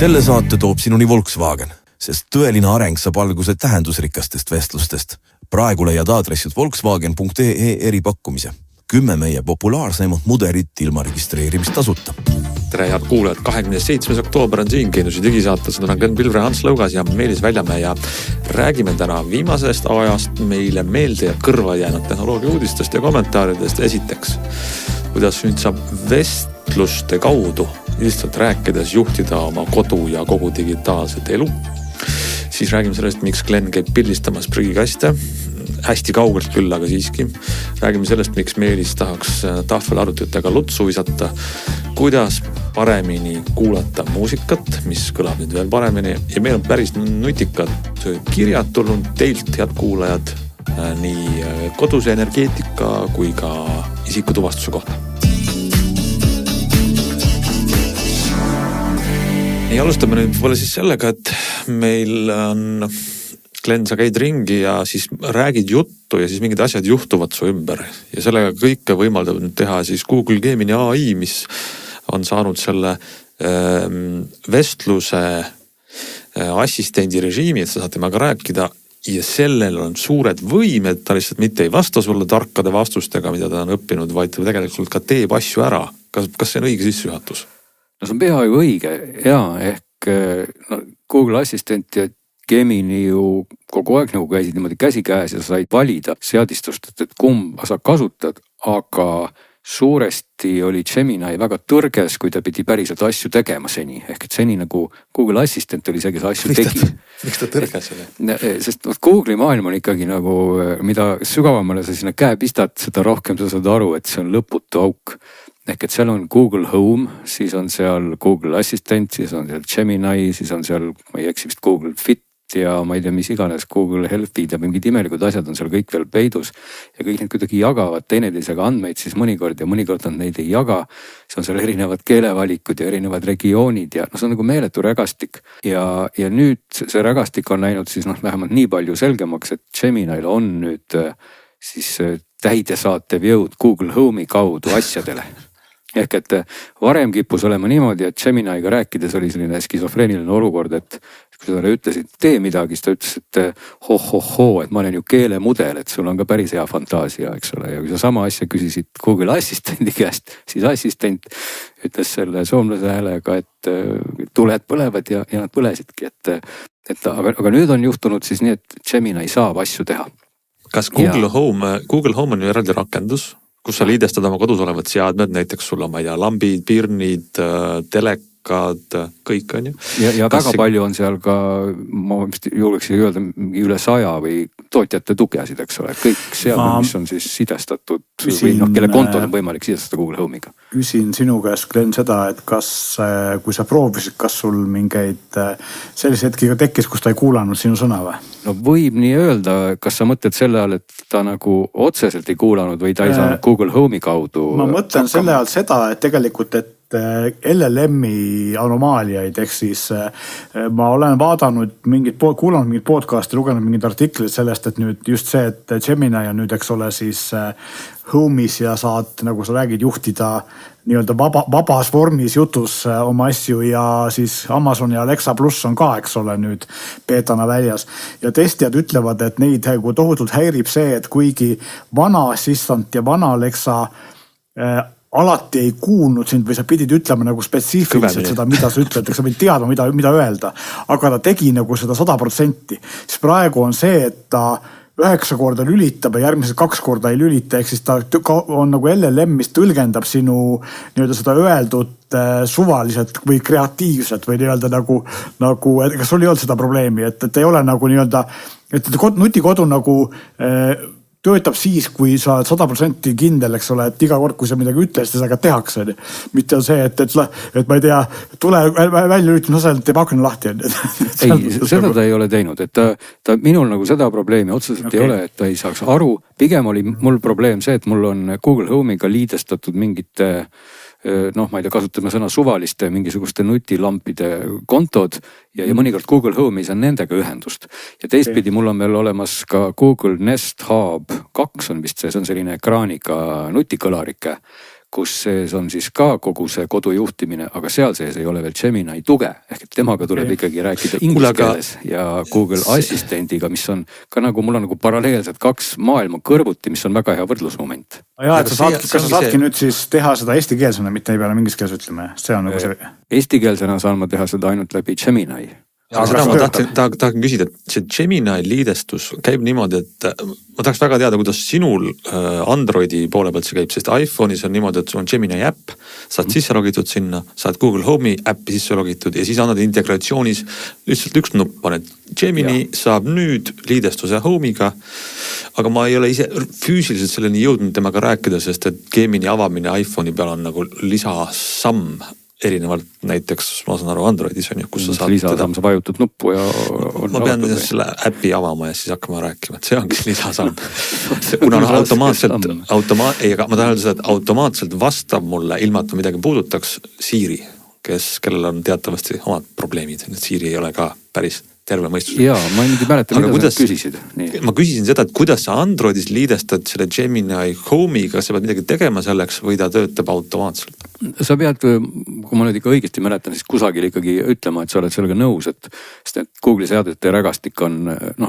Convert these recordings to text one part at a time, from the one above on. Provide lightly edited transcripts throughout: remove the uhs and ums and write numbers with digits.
Selle saate toob sinuni Volkswagen, sest tõeline areng saab alguse tähendusrikastest vestlustest. Praegu leiad aadressid volkswagen.ee eripakkumise. 10 meie populaarseimat mudelit ilma registreerimist tasuta. Tere head kuulajad, 27. oktoober on siin Geeniusi digisaates. Nüüd on Glenn Pilvre, Hans Lõugas ja Meelis Väljamäe ja räägime täna viimasest ajast meile meelde ja kõrva jäänud tehnoloogia uudistest ja kommentaaridest. Esiteks, kuidas nüüd saab vestluste kaudu lihtsalt rääkides juhtida oma kodu ja kogu digitaalset elu. Siis räägime sellest, miks Glenn käib pildistamas prügikaste. Hästi kaugelt küll, aga siiski. Räägime sellest, miks Meelis tahaks tahvelarvutitega lutsu visata. Kuidas paremini kuulata muusikat, mis kõlab nüüd veel paremini. Ja meil on päris nutikad kirjad tulnud teilt, head kuulajad, nii koduse energeetika kui ka isikutuvastuse kohta. Ja alustame nüüd võib-olla siis sellega, et meil on Glenn, sa käid ringi ja siis räägid juttu ja siis mingid asjad juhtuvad su ümber. Ja sellega kõike võimaldab nüüd teha siis Google Gemini AI, mis on saanud selle vestluse assistendi režiimi, et sa saad temaga rääkida ja sellel on suured võimed, ta lihtsalt mitte ei vasta sulle tarkade vastustega, mida ta on õppinud, vaid ta tegelikult ka teeb asju ära. Kas see on õige sissejuhatus? No see on peaaegu õige, ehk Google Assistent ja Gemini ju kogu aeg nagu käisid niimoodi käsikäes ja sa said valida seadistust, et kumba sa kasutad, aga suuresti oli Gemini väga tõrges, kui ta pidi päriselt asju tegema seni. Ehk et seni nagu Google Assistent oli see, kes asju tegi. Miks ta tõrges oli? Sest Google'i maailm on ikkagi nagu, mida sügavamale sa sinna käe pistad, seda rohkem sa saad aru, et see on lõputu auk. Ehk et seal on Google Home, siis on seal Google Assistant, siis on seal Gemini, siis on seal, ma ei eksi vist Google Fit ja ma ei tea, mis iganes Google Health'id ja mingid imelikud asjad on seal kõik veel peidus ja kõik need kuidagi jagavad teineteisega andmeid siis mõnikord ja mõnikord on neid ei jaga. See on seal erinevad keelevalikud ja erinevad regioonid ja see on nagu meeletu rägastik ja nüüd see rägastik on läinud siis vähemalt nii palju selgemaks, et Gemini'l on nüüd siis täidesaatev jõud Google Home'i kaudu asjadele. Ehk et varem kippus olema niimoodi, et Gemini'ga rääkides oli selline skisofreeniline olukord, et kui sa talle ütlesid, tee midagi, siis ta ütles, et et ma olen ju keelemudel, et sul on ka päris hea fantaasia, eks ole. Ja kui sa sama asja küsisid Google Assistendi käest, siis assistent ütles selle soomlase häälega, et tuled põlevad ja nad põlesidki. Aga nüüd on juhtunud siis nii, et Gemini saab asju teha. Kas Google Home on ju eraldi rakendus? Kus sa liidestad oma kodus olevad seadmed, näiteks sul on, ma ei tea, lambid, pirnid, telekad, kõik on ju. Ja väga palju on seal ka, ma julgeks öelda, üle 100 või tootjate tugesid, eks ole. Kõik seadmed, mis on siis sidestatud või kelle kontod on võimalik sidestada Google Home'iga. Küsin sinu käest, Glenn, seda, et kas, kui sa proovisid, kas sul mingeid sellise hetkiga tekkis, kus ta ei kuulanud sinu sõna või? No võib nii öelda, kas sa mõtled selle all, et ta nagu otseselt ei kuulanud või ta ei saanud Google Home'i kaudu? Ma mõtlen selle all seda, et tegelikult, et LLM-i anomaaliaid, ehk siis ma olen vaadanud kuulanud mingid podcasti, lugenud mingid artiklid sellest, et nüüd just see, et Gemini on nüüd, eks ole, siis Home'is ja saad, nagu sa räägid, juhtida nii-öelda vabas vormis jutus oma asju ja siis Amazon ja Alexa Plus on ka, eks ole, nüüd beetana väljas. Ja testijad ütlevad, et neid tohutult häirib see, et kuigi vana assistant ja vana Alexa alati ei kuulnud sind või sa pidid ütlema nagu spetsiifiliselt seda, mida sa ütled, sa võid teada, mida öelda, aga ta tegi nagu seda 100%. Siis praegu on see, et ta 9 korda lülitab ja järgmised 2 korda ei lülita, ehk siis ta on nagu LLM, mis tõlgendab sinu nii-öelda seda öeldud suvaliselt või kreatiivselt või nii-öelda nagu, kas sul ei olnud seda probleemi, et ei ole nagu nii-öelda, et nutikodu nagu töötab siis, kui sa oled 100% kindel, eks ole, et iga kord, kui sa midagi ütles, seda ka tehakse. Mitte on see, et ma ei tea, tule välja lülitab, teeb akna lahti. Ei, seda ta ei ole teinud, et ta minul nagu seda probleemi otseselt ei ole, et ta ei saaks aru. Pigem oli mul probleem see, et mul on Google Home'iga liidestatud mingite ma ei tea, kasutame sõna suvaliste mingisuguste nutilampide kontod ja mõnikord Google Home'is on nendega ühendust. Ja teistpidi mul on veel olemas ka Google Nest Hub 2 on vist see on selline ekraaniga nutikõlarike, kus sees on siis ka kogu see kodujuhtimine, aga seal sees ei ole veel Gemini tuge. Ehk et temaga tuleb ikkagi rääkida inglise keeles ja Google Assistendiga, mis on ka nagu, mul on nagu paralleelselt 2 maailma kõrvuti, mis on väga hea võrdlusmoment. Ja, et kas sa saadki nüüd siis teha seda eestikeelsena, mitte ei peale mingis keeles ütleme. See on nagu see. Eestikeelsena saan ma teha seda ainult läbi Gemini. Ja seda ma tahan küsida, et see Gemini liidestus käib niimoodi, et ma tahaks väga teada, kuidas sinul Androidi poole pealt see käib, sest iPhone'is on niimoodi, et sul on Gemini äpp, saad sisse logitud sinna, saad Google Home'i äppi sisse logitud ja siis annad integratsioonis lihtsalt üks nupp paned. Gemini saab nüüd liidestuse Home'iga, aga ma ei ole ise füüsiliselt selleni jõudnud temaga rääkida, sest et Gemini avamine iPhone'i peal on nagu lisasamm. Erinevalt näiteks, ma saan aru, Androidis on ju, kus sa saad lisasamm, sa vajutad nuppu ja ma pean selle äpi avama ja siis hakkama rääkima, et see ongi lisasamm. Kuna automaatselt, ma tahan öelda seda, et automaatselt vastab mulle, ilma et ma midagi puudutaks, Siri, kellel on teatavasti omad probleemid. Siri ei ole ka päris terve mõistus. Jaa, ma ei mäleta, mida sa küsisid. Nii. Ma küsisin seda, et kuidas sa Androidis liidestad selle Gemini Home'i, kas sa pead midagi tegema selleks või ta töötab automaatselt? Sa pead, kui ma nüüd ikka õigesti mäletan, siis kusagil ikkagi ütlema, et sa oled sellega nõus, et Google'i seadete rägastik on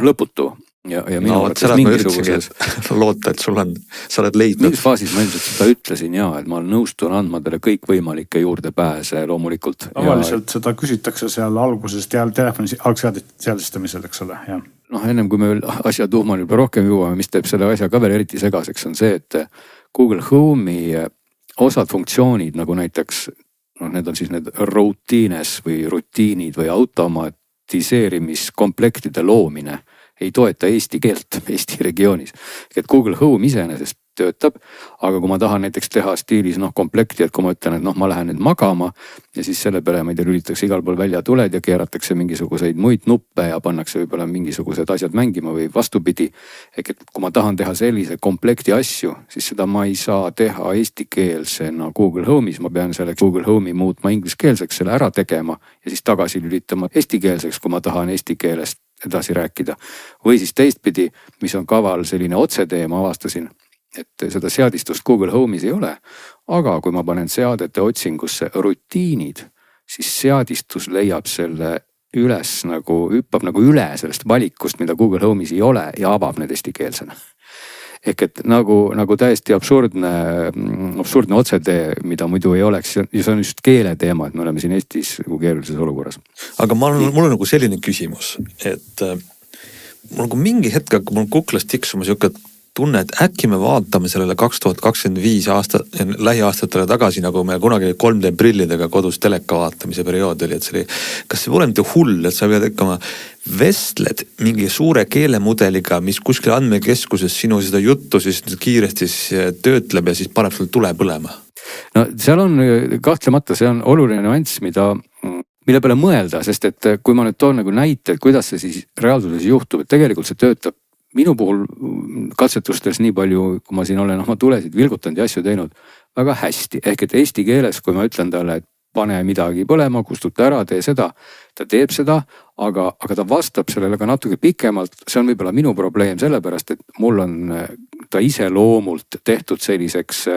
lõputu. Ja minu arvates mingisuguses loota, et sul on, sa oled leidnud. Mingis faasis ma ilmselt seda ütlesin et ma nõustun andma teile kõik võimalikke juurdepääse loomulikult. Tavaliselt seda küsitakse seal alguses telefoni algseadistamisel, eks ole. Ja. Ennem kui me veel asja tuhmani rohkem jõuame, mis teeb selle asja ka veel eriti segaseks, on see, et Google Home'i osad funktsioonid, nagu näiteks, need on siis need routines või rutiinid või automatiseerimiskomplektide loomine ei toeta eesti keelt Eesti regioonis. Et Google Home iseenesest töötab, aga kui ma tahan näiteks teha stiilis komplekti, et kui ma ütlen, et ma lähen nüüd magama ja siis selle peale ma ei tea, lülitakse igal pool välja tuled ja keeratakse mingisuguseid muid nuppe ja pannakse võib-olla mingisugused asjad mängima või vastupidi. Et kui ma tahan teha sellise komplekti asju, siis seda ma ei saa teha eestikeelsena Google Home'is, ma pean selleks Google Home'i muutma ingliskeelseks, selle ära tegema ja siis tagasi lülitama eestikeelseks, kui ma tahan eesti keelest edasi rääkida. Või siis teistpidi, mis on kaval selline otsetee, ma avastasin, et seda seadistust Google Home'is ei ole, aga kui ma panen seadete otsingusse rutiinid, siis seadistus leiab selle üles hüppab üle sellest valikust, mida Google Home'is ei ole ja avab need eestikeelsena. Ehk et nagu täiesti absurdne otsetee, mida muidu ei oleks ja see on just keele teema, et me oleme siin Eestis keerulises olukorras. Aga mul on selline küsimus, et mul mingi hetk hakkab mul kuklas tiksuma siuke tunne, et äkki me vaatame sellele 2025 aasta, lähiaastatele tagasi, nagu me kunagi 3D prillidega kodus teleka vaatamise periood oli, et see oli, kas see pole mitte hull, et sa pead ikkama vestled mingi suure keelemudeliga, mis kuskil andmekeskuses sinu seda juttu siis kiiresti töötleb ja siis paneb sul tule põlema? No seal on kahtlemata, see on oluline nüanss, mille peale mõelda, sest et kui ma nüüd toon näite, et kuidas see siis reaalsuses juhtub, et tegelikult see töötab minu puhul katsetustes nii palju, kui ma siin olen oma tulesid vilgutanud ja asju teinud, väga hästi. Ehk et eesti keeles, kui ma ütlen talle, et pane midagi põlema, kustuta ära, tee seda, ta teeb seda, aga ta vastab sellele ka natuke pikemalt. See on võib-olla minu probleem sellepärast, et mul on ta iseloomult tehtud selliseks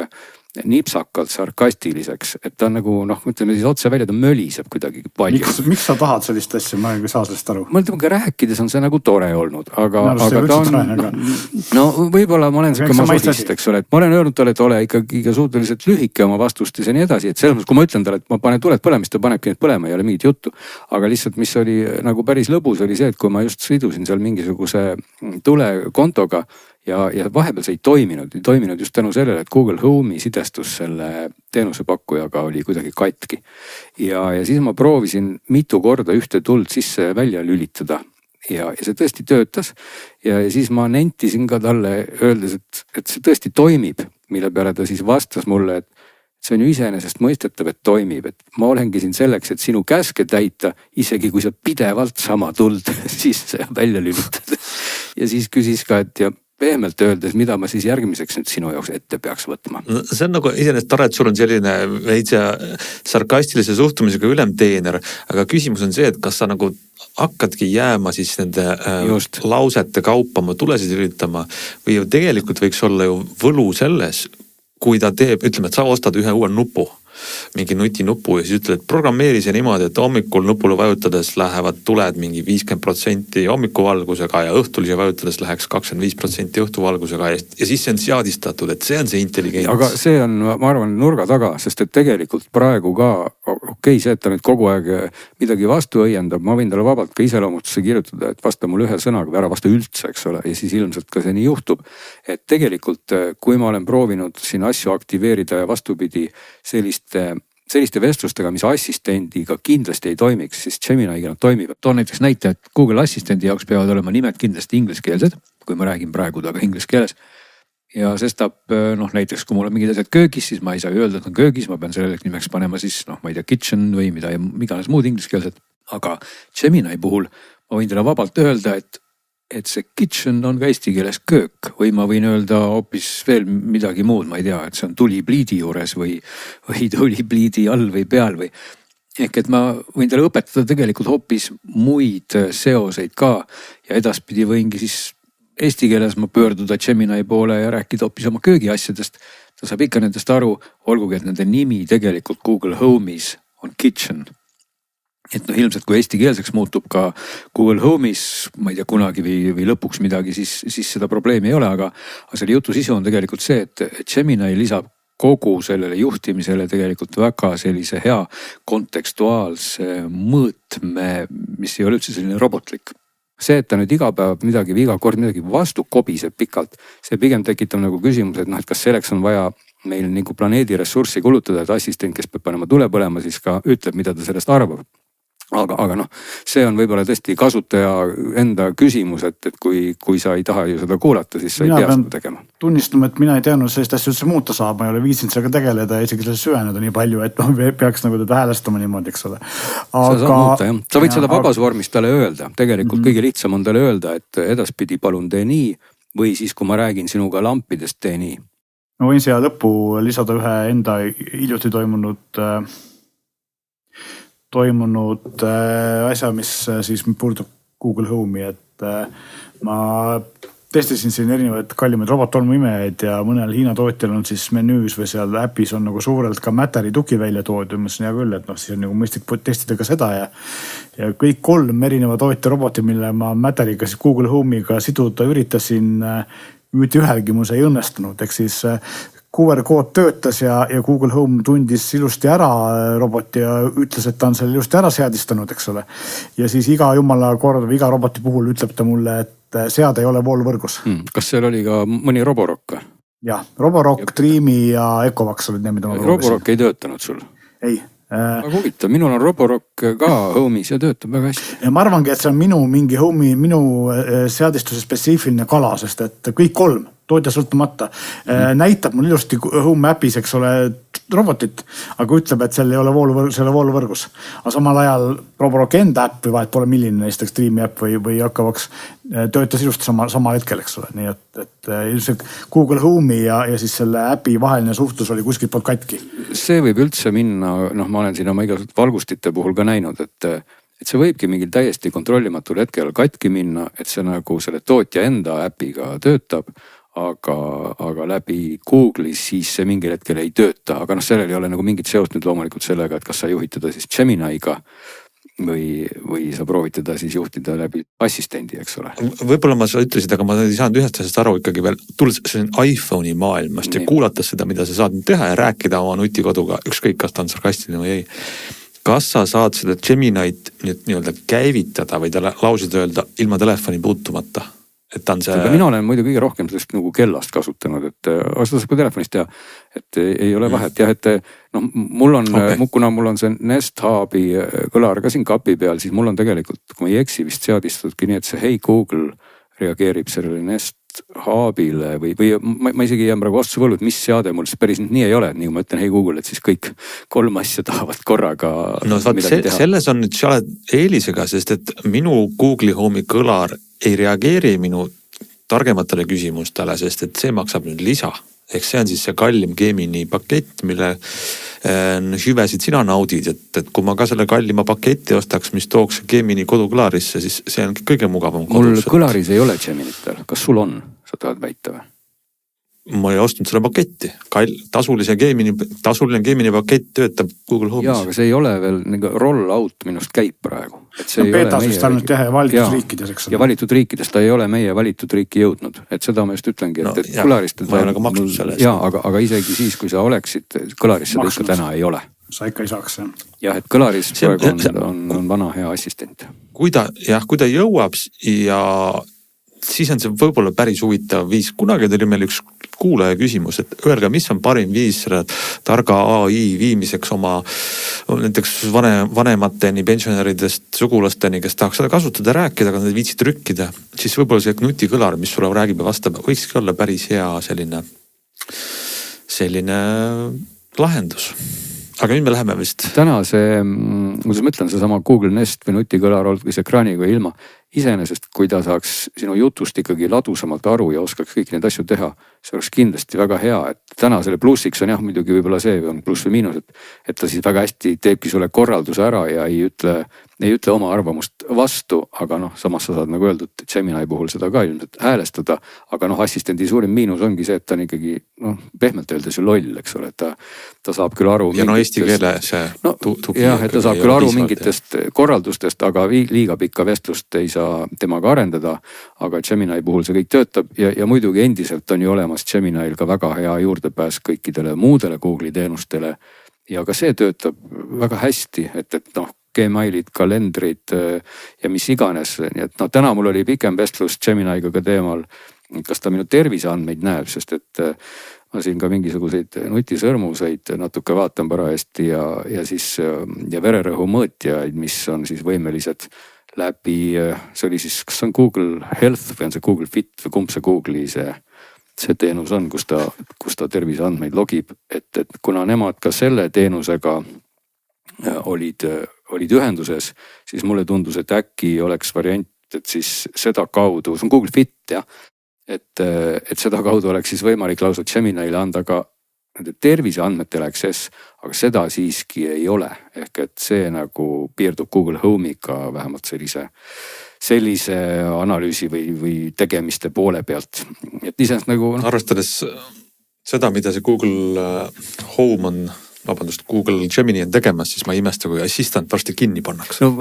nipsakalt sarkastiliseks, et ta on ütleme siis otse välja, ta möliseb kuidagi palju. Miks sa tahad sellist asja, ma ei saa sellest aru? Ma temaga rääkides on see tore olnud, aga ta on, võib-olla ma olen siuke masohist, eks ole, et ma olen öelnud talle, et ole ikkagi suhteliselt lühike oma vastustes ja nii edasi, et selles mõttes, kui ma ütlen talle, et ma panen tuled põlema, siis ta panebki need põlema, ei ole mingit juttu. Aga lihtsalt, mis oli päris lõbus, oli see, et kui ma just sõidusin seal mingisuguse tulekontoga, ja vahepeal see ei toiminud just tänu sellele, et Google Home'i sidestus selle teenusepakkujaga oli kuidagi katki. Ja siis ma proovisin mitu korda ühte tuld sisse välja lülitada ja see tõesti töötas. Ja siis ma nentisin ka talle öeldes, et see tõesti toimib, mille peale ta siis vastas mulle, et see on ju iseenesest mõistetav, et toimib, et ma olengi siin selleks, et sinu käske täita, isegi kui sa pidevalt sama tuld sisse ja välja lülitad. Ja siis küsis ka, et pehmelt öeldes, mida ma siis järgmiseks nüüd sinu jaoks ette peaks võtma. See on iseenesest tore, et sul on selline veitsa sarkastilise suhtumisega ülemteener, aga küsimus on see, et kas sa hakkadki jääma siis nende lausete kaupa oma tulesid üritama või ju tegelikult võiks olla ju võlu selles, kui ta teeb, ütleme, et sa ostad ühe uue nupu, mingi nutinupu ja siis ütled, et programmeeri see niimoodi, et hommikul nupule vajutades lähevad tuled mingi 50% hommikuvalgusega ja õhtulise vajutades läheks 25% õhtuvalgusega ja siis see on seadistatud, et see on see intelligents. aga see on, ma arvan, nurga taga, sest et tegelikult praegu ka okei, see, et ta nüüd kogu aeg midagi vastu õiendab, ma võin talle vabalt ka iseloomustusse kirjutada, et vasta mulle ühe sõnaga või ära vasta üldse, eks ole, ja siis ilmselt ka see nii juhtub. Et tegelikult, kui ma olen proovinud siin asju aktiveerida ja vastupidi selliste vestlustega, mis assistendiga kindlasti ei toimiks, siis Geminiga nad toimivad. Toon näiteks näite, et Google Assistendi jaoks peavad olema nimed kindlasti ingliskeelsed, kui ma räägin praegu taga inglise keeles. Ja sestap näiteks, kui mul on mingid asjad köögis, siis ma ei saa öelda, et on köögis, ma pean selleks nimeks panema siis, ma ei tea, kitchen või iganes muud ingliskeelsed. Aga Gemini puhul ma võin teile vabalt öelda, et see kitchen on ka eesti keeles köök või ma võin öelda hoopis veel midagi muud, ma ei tea, et see on tulipliidi juures või tulipliidi all või peal või. Ehk et ma võin teile õpetada tegelikult hoopis muid seoseid ka ja edaspidi võingi siis eesti keeles ma pöörduda Gemini poole ja rääkida hoopis oma köögiasjadest. Ta saab ikka nendest aru, olgugi et nende nimi tegelikult Google Home'is on kitchen. Et ilmselt kui eestikeelseks muutub ka Google Home'is, ma ei tea kunagi või lõpuks midagi, siis seda probleemi ei ole, aga selle jutu sisu on tegelikult see, et Gemini lisab kogu sellele juhtimisele tegelikult väga sellise hea kontekstuaalse mõõtme, mis ei ole üldse selline robotlik. See, et ta nüüd iga päev midagi või iga kord midagi vastu kobiseb pikalt, see pigem tekitab nagu küsimus, et et kas selleks on vaja meil nagu planeedi ressurssi kulutada, et assistent, kes peab panema tule põlema, siis ka ütleb, mida ta sellest arvab. Aga see on võib-olla tõesti kasutaja enda küsimus, et kui sa ei taha ju seda kuulata, siis sa ei pea seda tegema. Tunnistama, et mina ei teadnud sellist asja üldse muuta saab, ma ei ole viisinud sellega tegeleda ja isegi sellest süveneda nii palju, et ma peaks nagu teda häälestama niimoodi, eks ole. Sa saad muuta, jah. Sa võid seda vabas vormis talle öelda. Tegelikult kõige lihtsam on talle öelda, et edaspidi palun tee nii või siis kui ma räägin sinuga lampidest, tee nii. Ma võin siia lõppu lisada ühe enda hiljuti toimunud asja, mis siis puudutab Google Home'i, et ma testisin siin erinevaid kallimaid robottolmuimejaid ja mõnel Hiina tootjal on siis menüüs või seal äpis on nagu suurelt ka Matteri tugi välja toodud. Ma mõtlesin hea küll, et siis on nagu mõistlik testida ka seda ja kõik 3 erineva tootja roboti, mille ma Matteriga siis Google Home'iga siduda üritasin, mitte ühelgi mul see ei õnnestunud, ehk siis QR-kood töötas ja Google Home tundis ilusti ära roboti ja ütles, et ta on selle ilusti ära seadistanud, eks ole. Ja siis iga jumala kord või iga roboti puhul ütleb ta mulle, et seade ei ole voolvõrgus. Kas seal oli ka mõni Roborock? Jah, Roborock, Dreamy ja Ecovacs olid need, mida ma proovisin. Roborock ei töötanud sul? Ei. Aga huvitav, minul on Roborock ka Home'is ja töötab väga hästi. Ja ma arvangi, et see on minu seadistuse spetsiifiline kala, sest et kõik 3 tootja sõltumata näitab mul ilusti Home äpis, eks ole, robotit, aga ütleb, et selle ei ole vooluvõrgus. Aga samal ajal Roborock enda äpp või vahet pole milline neist, Dreamy äpp või Ecovacs töötas ilusti samal hetkel, eks ole. Nii et ilmselt Google Home'i ja siis selle äpi vaheline suhtlus oli kuskilt poolt katki. See võib üldse minna, ma olen siin oma igasugust valgustite puhul ka näinud, et see võibki mingil täiesti kontrollimatul hetkel katki minna, et see nagu selle tootja enda äpiga töötab, aga läbi Google'i siis see mingil hetkel ei tööta, aga sellel ei ole nagu mingit seost nüüd loomulikult sellega, et kas sa juhid teda siis Gemini'ga või sa proovid teda siis juhtida läbi assistendi, eks ole. Võib-olla sa ütlesid, aga ma ei saanud ühest asjast aru ikkagi veel, tulles iPhone'i maailmast ja kuulates seda, mida sa saad teha ja rääkida oma nutikoduga, ükskõik kas ta on sarkastiline või ei. Kas sa saad seda Gemini't nii-öelda käivitada või talle lausid öelda ilma telefoni puutumata? Mina olen muidu kõige rohkem sellest nagu kellast kasutanud, et seda saab ka telefonist teha, et ei ole vahet. Jah, et mul on see Nest Hubi kõlar ka siin kapi peal, siis mul on tegelikult, kui ma ei eksi, vist seadistudki nii, et see Hey Google reageerib sellele Nest Hubile või ma isegi jään praegu vastusevõllu, et mis seade mul siis päris nii ei ole, et nii kui ma ütlen Hey Google, et siis kõik 3 asja tahavad korraga midagi teha. Selles on nüüd sa oled eelisega, sest et minu Google'i Home'i kõlar ei reageeri minu targematele küsimustele, sest et see maksab nüüd lisa. Ehk see on siis see kallim Gemini pakett, mille hüvesid sina naudid, et kui ma ka selle kallima paketti ostaks, mis tooks Gemini kodukõlarisse, siis see on kõige mugavam kodus. Mul kõlaris ei ole Geminitel, kas sul on, sa tahad väita või? ma ei ostnud seda paketti. Tasuline Gemini pakett töötab Google Home'is. jaa, aga see ei ole veel nagu roll out minust käib praegu. Betas vist ainult valitud riikides, eks. Ja valitud riikides ta ei ole meie valitud riiki jõudnud. Et seda ma just ütlengi, et kõlarist... Ma ei ole ka maksnud sellest. Jaa, aga isegi siis, kui sa oleksid, kõlaris seda ikka täna ei ole. Sa ikka ei saaks, jah. Jah, et kõlaris praegu on vana hea assistent. Kui ta jõuab ja siis on see võib-olla päris huvitav viis. Kunagi tuli meil üks kuulaja küsimus, et öelge, mis on parim viis targa AI viimiseks oma näiteks vanemateni, pensionäridest, sugulasteni, kes tahaks seda kasutada, rääkida, aga nad ei viitsi trükkida. Siis võib-olla see nutikõlar, mis sulle räägib ja vastab, võikski olla päris hea selline lahendus. Aga nüüd me läheme vist. Täna see, kuidas ma ütlen, see sama Google Nest või nutikõlar olgu see ekraaniga ilma. Iseenesest, kui ta saaks sinu jutust ikkagi ladusamalt aru ja oskaks kõiki neid asju teha, see oleks kindlasti väga hea. Et täna selle plussiks on jah, muidugi võib-olla see on pluss või miinus, et ta siis väga hästi teebki sulle korralduse ära ja ei ütle oma arvamust vastu, aga samas sa saad nagu öeldud, et Gemini puhul seda ka ilmselt häälestada, aga assistendi suurim miinus ongi see, et ta on ikkagi pehmelt öeldes ju loll, eks ole, et ta saab küll aru ja eesti keele see tugi. Jah, et ta saab küll aru mingitest korraldustest, aga liiga pikka vestlust ei saa temaga arendada, aga Gemini puhul see kõik töötab ja muidugi endiselt on ju olemas Gemini'l ka väga hea juurdepääs kõikidele muudele Google'i teenustele ja ka see töötab väga hästi, et Gmailid, kalendrid ja mis iganes. Nii et täna mul oli pikem vestlus Gemini'ga ka teemal, kas ta minu terviseandmeid näeb, sest et ma siin ka mingisuguseid nutisõrmuseid natuke vaatan parajasti ja vererõhu mõõtjaid, mis on siis võimelised läbi, see oli siis, kas on Google Health või on see Google Fit või kumb see Google'i see teenus on, kus ta terviseandmeid logib, et kuna nemad ka selle teenusega olid ühenduses, siis mulle tundus, et äkki oleks variant, et siis seda kaudu, see on Google Fit jah, et seda kaudu oleks siis võimalik lausa Gemini'le anda ka nende terviseandmetele access, aga seda siiski ei ole. Ehk et see nagu piirdub Google Home'iga vähemalt sellise analüüsi või tegemiste poole pealt. Et iseenesest nagu... Arvestades seda, mida see Google Home on, Google Gemini on tegemas, siis ma ei imesta, kui assistant varsti kinni pannakse.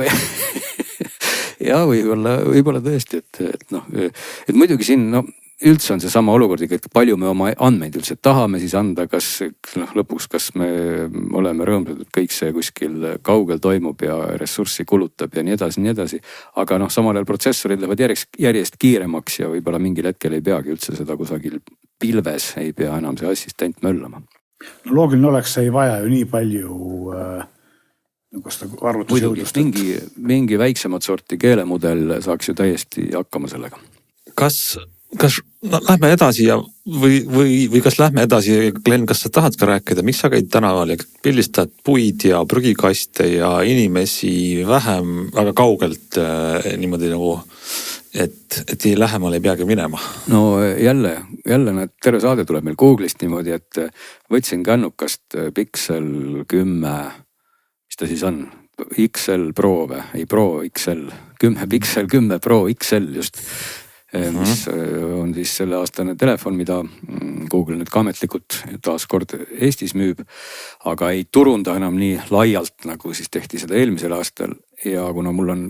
Ja võib-olla tõesti, et muidugi siin, üldse on see sama olukord, et palju me oma andmeid üldse tahame siis anda, kas lõpuks, kas me oleme rõõmsad, et kõik see kuskil kaugel toimub ja ressurssi kulutab ja nii edasi. Aga samal ajal protsessorid lähevad järjest kiiremaks ja võib-olla mingil hetkel ei peagi üldse seda kusagil pilves, ei pea enam see assistent möllama. Loogiline oleks, ei vaja ju nii palju arvutusjõudlust. Mingi väiksemat sorti keelemudel saaks ju täiesti hakkama sellega. Kas lähme edasi või kas lähme edasi, Glenn, kas sa tahad ka rääkida, miks sa käid tänaval ja pildistad puid ja prügikaste ja inimesi vähem väga kaugelt niimoodi nagu, et lähemal ei peagi minema? No jälle terve saade tuleb meil Google'ist niimoodi, et võtsin kännukast Pixel 10, mis ta siis on? XL Pro või? Ei Pro XL, Pixel 10 Pro XL just. Mis on siis selle aastane telefon, mida Google nüüd ka ametlikult taas kord Eestis müüb, aga ei turunda enam nii laialt, nagu siis tehti seda eelmisel aastal. Ja kuna mul on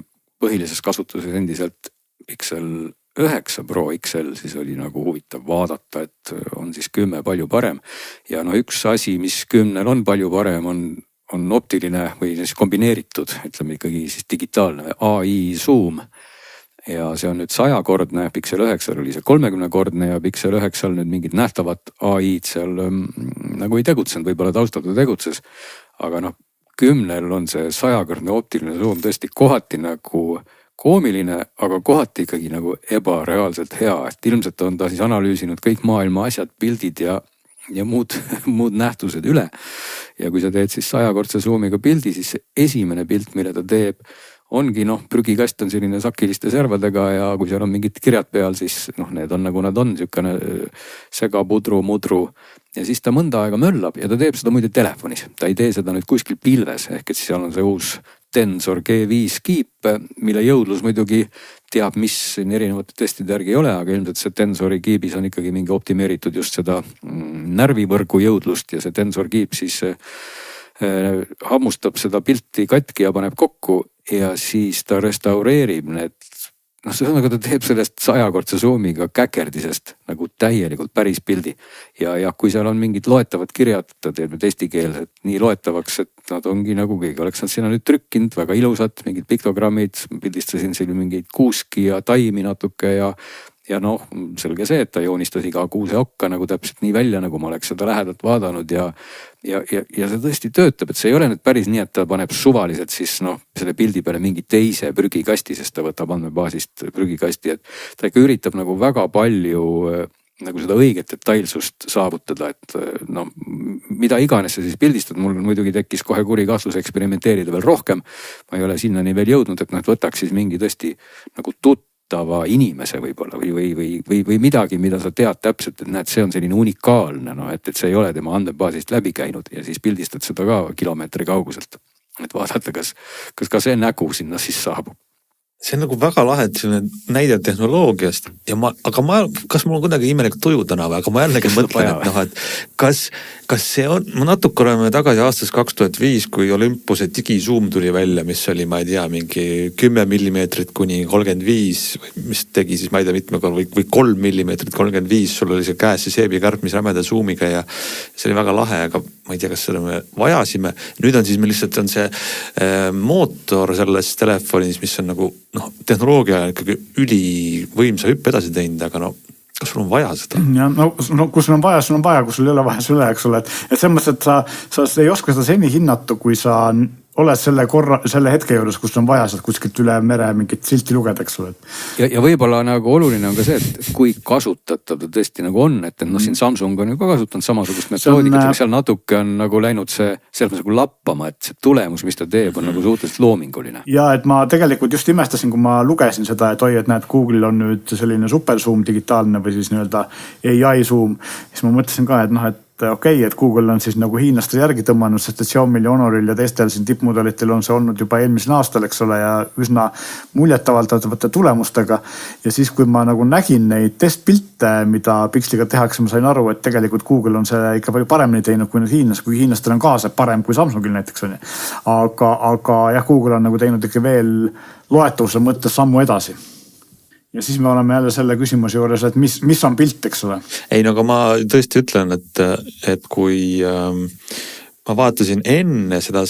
põhilises kasutuses endiselt Pixel 9 Pro XL, siis oli nagu huvitav vaadata, et on siis 10 palju parem. Ja üks asi, mis 10 on palju parem, on optiline või siis kombineeritud, ütleme ikkagi siis digitaalne AI zoom. Ja see on nüüd 100-kordne, Pixel 9 oli see 30-kordne ja Pixel 9 nüüd mingid nähtavat AI-d seal nagu ei tegutsenud, võib-olla taustal ta tegutses. Aga 10 on see 100-kordne optiline zoom tõesti kohati nagu koomiline, aga kohati ikkagi nagu ebareaalselt hea. Et ilmselt on ta siis analüüsinud kõik maailma asjad, pildid ja muud nähtused üle. Ja kui sa teed siis 100-kordse zoomiga pildi, siis esimene pilt, mille ta teeb, ongi prügikast on selline sakiliste servadega ja kui seal on mingid kirjad peal, siis need on nagu nad on, niisugune segapudru, mudru. Ja siis ta mõnda aega möllab ja ta teeb seda muide telefonis. Ta ei tee seda nüüd kuskil pilves, ehk et seal on see uus Tensor G5 kiip, mille jõudlus muidugi teab, mis siin erinevate testide järgi ei ole, aga ilmselt see Tensori kiibis on ikkagi mingi optimeeritud just seda närvivõrgu jõudlust ja see Tensor kiip siis hammustab seda pilti katki ja paneb kokku ja siis ta restaureerib need. Noh, see on nagu ta teeb sellest 100-kordse zoomiga käkerdisest nagu täielikult päris pildi. Ja kui seal on mingid loetavad kirjad, ta teeb nüüd eestikeelsed nii loetavaks, et nad ongi nagu keegi oleks nad sinna nüüd trükkinud, väga ilusad, mingid piktogrammid, pildistasin siin mingeid kuuski ja taimi natuke ja noh, selge see, et ta joonistas iga kuuse okka nagu täpselt nii välja, nagu ma oleks seda lähedalt vaadanud ja see tõesti töötab, et see ei ole nüüd päris nii, et ta paneb suvaliselt siis noh, selle pildi peale mingi teise prügikasti, sest ta võtab andmebaasist prügikasti, et ta ikka üritab nagu väga palju nagu seda õiget detailsust saavutada, et noh, mida iganes sa siis pildistad, mul muidugi tekkis kohe kuri kahtlus eksperimenteerida veel rohkem. Ma ei ole sinnani veel jõudnud, et noh, võtaks siis mingi tõesti nagu inimese võib-olla või midagi, mida sa tead täpselt, et näed, see on selline unikaalne, no, et see ei ole tema andmebaasist läbi käinud ja siis pildistad seda ka kilomeetri kauguselt. Et vaadata, kas ka see nägu sinna siis saabub. See on nagu väga lahe, et selline näide tehnoloogiast ja kas mul on kuidagi imelik tuju täna või, aga ma jällegi mõtlen, et noh, et kas see on, ma natuke oleme tagasi aastas 2005, kui Olympuse digizoom tuli välja, mis oli, ma ei tea, mingi 10 millimeetrit kuni 35, mis tegi siis, ma ei tea, mitme korra või 3 millimeetrit 35, sul oli see käes see seebikärp, mis rämeda zoomiga ja see oli väga lahe, aga ma ei tea, kas seda me vajasime. Nüüd on siis meil lihtsalt on see mootor selles telefonis, mis on nagu noh, tehnoloogia ikkagi ülivõimsa hüppe edasi teinud, aga no kas sul on vaja seda? Ja, no kui sul on vaja, kui sul ei ole vaja, sul ei ole, eks ole, et selles mõttes, et sa ei oska seda seni hinnata, kui sa oled selle hetke juures, kus on vaja sealt kuskilt üle mere mingit silti lugeda, eks ole. Ja võib-olla nagu oluline on ka see, et kui kasutatav ta tõesti nagu on, et noh, siin Samsung on ju ka kasutanud samasugust metoodikat, aga seal natuke on nagu läinud see sealt nagu lappama, et see tulemus, mis ta teeb, on nagu suhteliselt loominguline. Ja et ma tegelikult just imestasin, kui ma lugesin seda, et oi, et näed, Google on nüüd selline super zoom digitaalne või siis nii-öelda AI zoom, siis ma mõtlesin ka, et noh, et okei, et Google on siis nagu hiinlaste järgi tõmmanud, sest et Xiaomi'l ja Honoril ja teistel siin tippmudelitel on see olnud juba eelmisel aastal, eks ole, ja üsna muljetavaldavate tulemustega. Ja siis, kui ma nagu nägin neid testpilte, mida Pixeliga tehakse, ma sain aru, et tegelikult Google on see ikka palju paremini teinud kui need hiinlased, kui hiinlastel on ka see parem kui Samsungil näiteks on. Aga jah, Google on nagu teinud ikka veel loetavuse mõttes sammu edasi. Ja siis me oleme jälle selle küsimuse juures, et mis on pilt, eks ole? Ei, no aga ma tõesti ütlen, et kui ma vaatasin enne seda,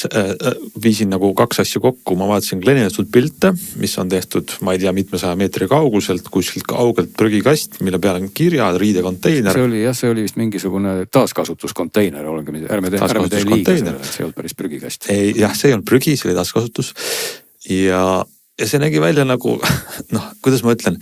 viisin nagu kaks asja kokku, ma vaatasin klenistatud pilte, mis on tehtud, ma ei tea, mitmesaja meetri kauguselt, kuskilt kaugelt prügikast, mille peal on kirjad, riidekonteiner. See oli vist mingisugune taaskasutuskonteiner, ärme tee liiga sellele, et see ei olnud päris prügikast. Jah, see ei olnud prügi, see oli taaskasutus ja see nägi välja nagu, noh, kuidas ma ütlen,